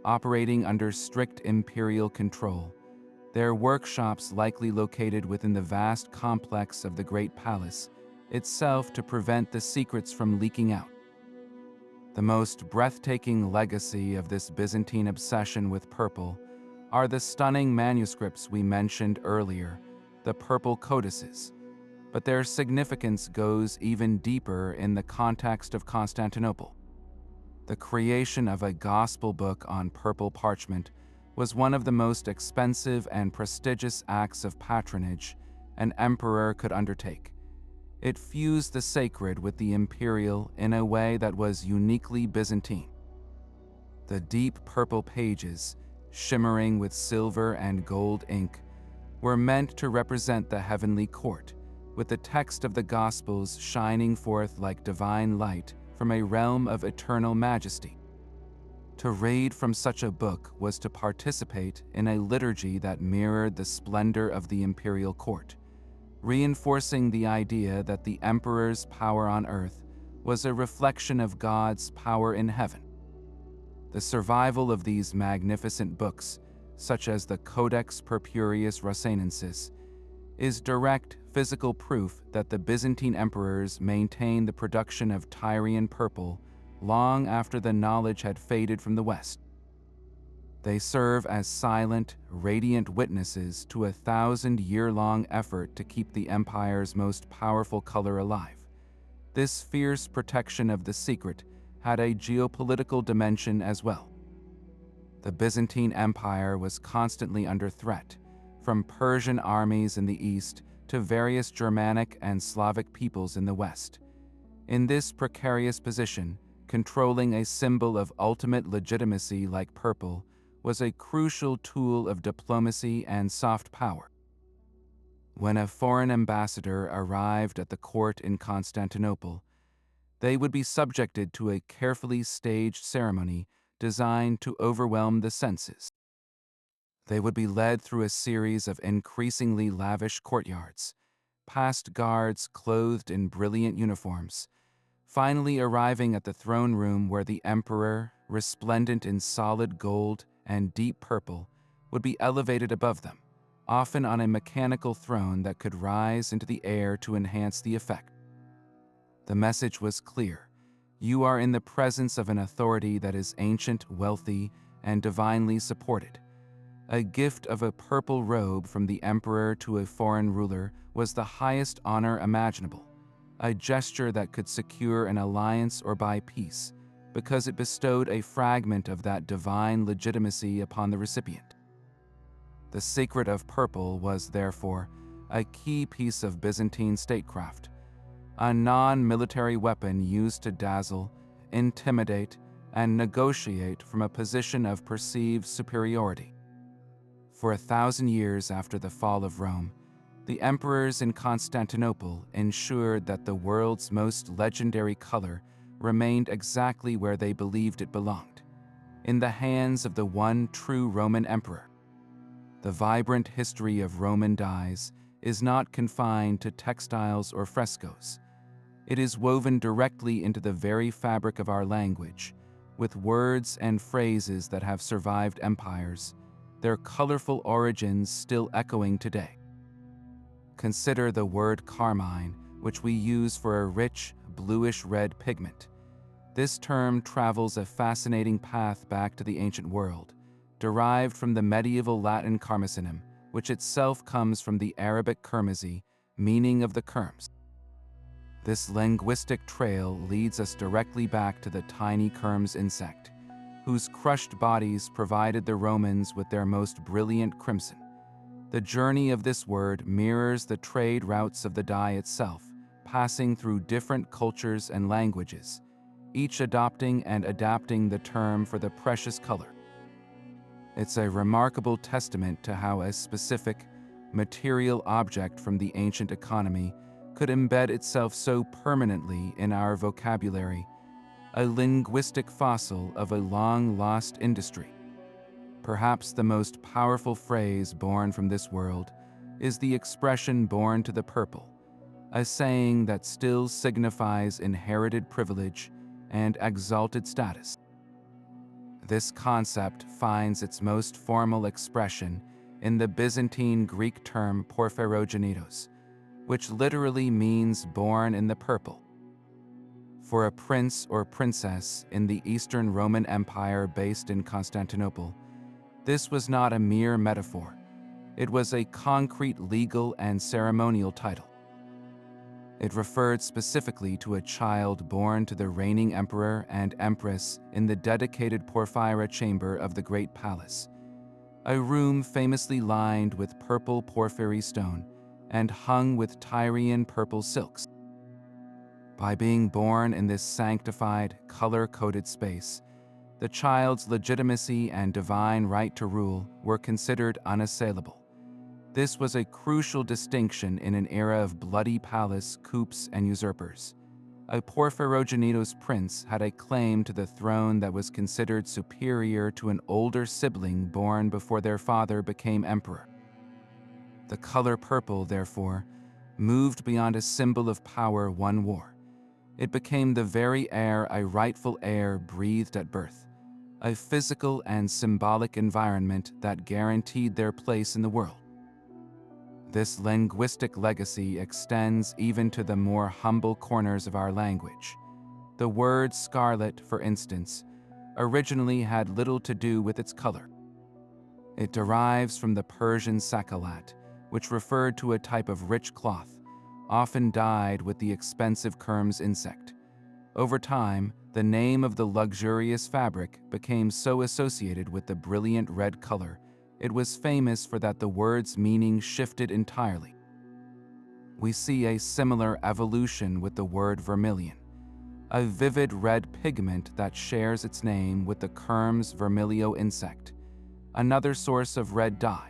operating under strict imperial control, their workshops likely located within the vast complex of the Great Palace itself to prevent the secrets from leaking out. The most breathtaking legacy of this Byzantine obsession with purple are the stunning manuscripts we mentioned earlier, the purple codices, but their significance goes even deeper in the context of Constantinople. The creation of a gospel book on purple parchment was one of the most expensive and prestigious acts of patronage an emperor could undertake. It fused the sacred with the imperial in a way that was uniquely Byzantine. The deep purple pages, shimmering with silver and gold ink, were meant to represent the heavenly court, with the text of the Gospels shining forth like divine light from a realm of eternal majesty. To read from such a book was to participate in a liturgy that mirrored the splendor of the imperial court, reinforcing the idea that the emperor's power on earth was a reflection of God's power in heaven. The survival of these magnificent books, such as the Codex Purpureus Rosanensis, is direct physical proof that the Byzantine emperors maintained the production of Tyrian purple long after the knowledge had faded from the West. They serve as silent, radiant witnesses to a 1,000-year-long effort to keep the empire's most powerful color alive. This fierce protection of the secret had a geopolitical dimension as well. The Byzantine Empire was constantly under threat, from Persian armies in the east to various Germanic and Slavic peoples in the west. In this precarious position, controlling a symbol of ultimate legitimacy like purple was a crucial tool of diplomacy and soft power. When a foreign ambassador arrived at the court in Constantinople, they would be subjected to a carefully staged ceremony designed to overwhelm the senses. They would be led through a series of increasingly lavish courtyards, past guards clothed in brilliant uniforms, finally arriving at the throne room where the emperor, resplendent in solid gold and deep purple, would be elevated above them, often on a mechanical throne that could rise into the air to enhance the effect. The message was clear: you are in the presence of an authority that is ancient, wealthy, and divinely supported. A gift of a purple robe from the emperor to a foreign ruler was the highest honor imaginable, a gesture that could secure an alliance or buy peace, because it bestowed a fragment of that divine legitimacy upon the recipient. The secret of purple was, therefore, a key piece of Byzantine statecraft, a non-military weapon used to dazzle, intimidate, and negotiate from a position of perceived superiority. For 1,000 years after the fall of Rome, the emperors in Constantinople ensured that the world's most legendary color remained exactly where they believed it belonged, in the hands of the one true Roman emperor. The vibrant history of Roman dyes is not confined to textiles or frescoes. It is woven directly into the very fabric of our language, with words and phrases that have survived empires, their colorful origins still echoing today. Consider the word carmine, which we use for a rich, bluish-red pigment. This term travels a fascinating path back to the ancient world, derived from the medieval Latin carmesinum, which itself comes from the Arabic kermesi, meaning of the kermes. This linguistic trail leads us directly back to the tiny kermes insect, whose crushed bodies provided the Romans with their most brilliant crimson. The journey of this word mirrors the trade routes of the dye itself, passing through different cultures and languages, each adopting and adapting the term for the precious color. It's a remarkable testament to how a specific, material object from the ancient economy could embed itself so permanently in our vocabulary, a linguistic fossil of a long-lost industry. Perhaps the most powerful phrase born from this world is the expression "born to the purple," a saying that still signifies inherited privilege and exalted status. This concept finds its most formal expression in the Byzantine Greek term porphyrogenitos, which literally means born in the purple. For a prince or princess in the Eastern Roman Empire based in Constantinople, this was not a mere metaphor. It was a concrete legal and ceremonial title. It referred specifically to a child born to the reigning emperor and empress in the dedicated porphyra chamber of the Great Palace, a room famously lined with purple porphyry stone and hung with Tyrian purple silks. By being born in this sanctified, color-coded space, the child's legitimacy and divine right to rule were considered unassailable. This was a crucial distinction in an era of bloody palace coups and usurpers. A porphyrogenitos prince had a claim to the throne that was considered superior to an older sibling born before their father became emperor. The color purple, therefore, moved beyond a symbol of power one wore. It became the very air a rightful heir breathed at birth, a physical and symbolic environment that guaranteed their place in the world. This linguistic legacy extends even to the more humble corners of our language. The word scarlet, for instance, originally had little to do with its color. It derives from the Persian sakalat, which referred to a type of rich cloth, often dyed with the expensive kermes insect. Over time, the name of the luxurious fabric became so associated with the brilliant red color, it was famous for that the word's meaning shifted entirely. We see a similar evolution with the word vermilion, a vivid red pigment that shares its name with the kermes vermilio insect, another source of red dye.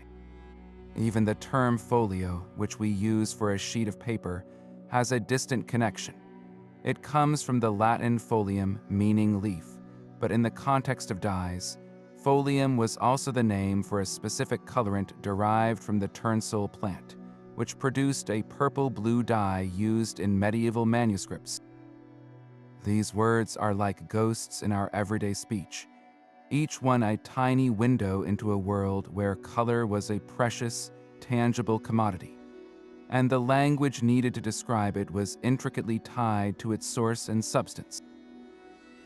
Even the term folio, which we use for a sheet of paper, has a distant connection. It comes from the Latin folium, meaning leaf, but in the context of dyes, folium was also the name for a specific colorant derived from the turnsole plant, which produced a purple-blue dye used in medieval manuscripts. These words are like ghosts in our everyday speech, each one a tiny window into a world where color was a precious, tangible commodity, and the language needed to describe it was intricately tied to its source and substance.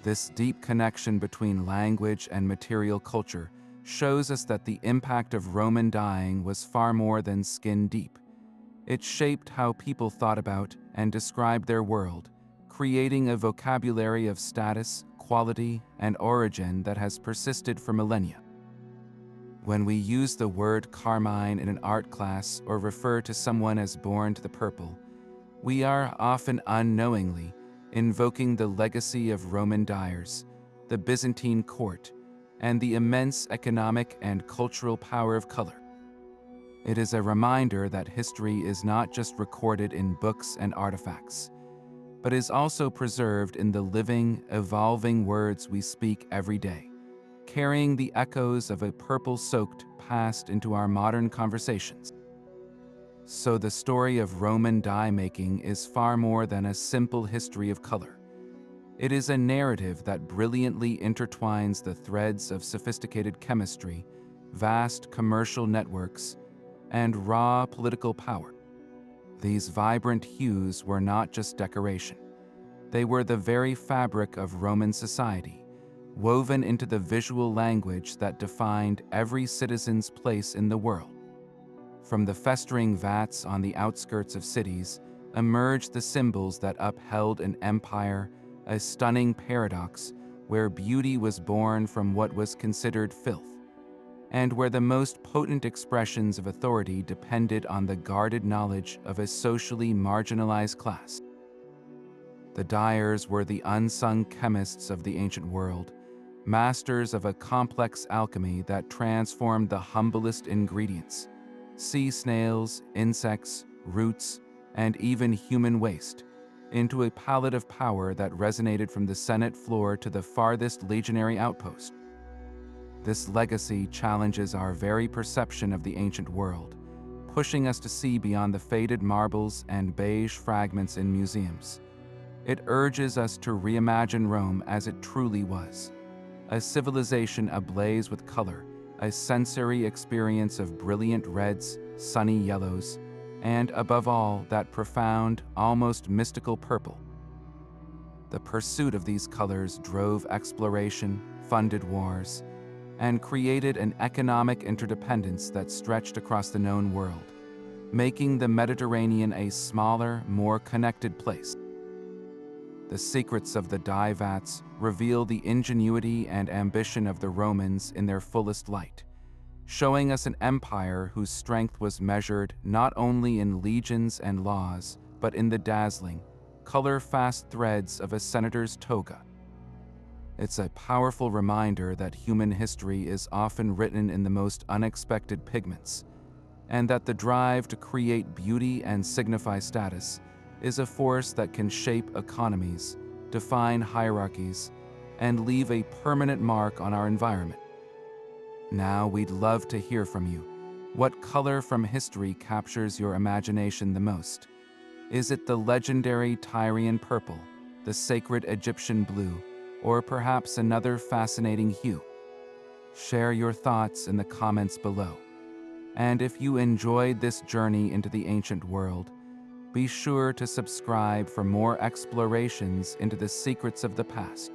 This deep connection between language and material culture shows us that the impact of Roman dyeing was far more than skin deep. It shaped how people thought about and described their world, creating a vocabulary of status, quality, and origin that has persisted for millennia. When we use the word carmine in an art class or refer to someone as born to the purple, we are often unknowingly invoking the legacy of Roman dyers, the Byzantine court, and the immense economic and cultural power of color. It is a reminder that history is not just recorded in books and artifacts, but is also preserved in the living, evolving words we speak every day, carrying the echoes of a purple-soaked past into our modern conversations. So the story of Roman dye making is far more than a simple history of color. It is a narrative that brilliantly intertwines the threads of sophisticated chemistry, vast commercial networks, and raw political power. These vibrant hues were not just decoration. They were the very fabric of Roman society, woven into the visual language that defined every citizen's place in the world. From the festering vats on the outskirts of cities emerged the symbols that upheld an empire, a stunning paradox where beauty was born from what was considered filth, and where the most potent expressions of authority depended on the guarded knowledge of a socially marginalized class. The dyers were the unsung chemists of the ancient world, masters of a complex alchemy that transformed the humblest ingredients, sea snails, insects, roots, and even human waste, into a palette of power that resonated from the Senate floor to the farthest legionary outpost. This legacy challenges our very perception of the ancient world, pushing us to see beyond the faded marbles and beige fragments in museums. It urges us to reimagine Rome as it truly was, a civilization ablaze with color, a sensory experience of brilliant reds, sunny yellows, and above all, that profound, almost mystical purple. The pursuit of these colors drove exploration, funded wars, and created an economic interdependence that stretched across the known world, making the Mediterranean a smaller, more connected place. The secrets of the dye vats reveal the ingenuity and ambition of the Romans in their fullest light, showing us an empire whose strength was measured not only in legions and laws, but in the dazzling, color-fast threads of a senator's toga. It's a powerful reminder that human history is often written in the most unexpected pigments, and that the drive to create beauty and signify status is a force that can shape economies, define hierarchies, and leave a permanent mark on our environment. Now we'd love to hear from you. What color from history captures your imagination the most? Is it the legendary Tyrian purple, the sacred Egyptian blue, or perhaps another fascinating hue? Share your thoughts in the comments below. And if you enjoyed this journey into the ancient world, be sure to subscribe for more explorations into the secrets of the past.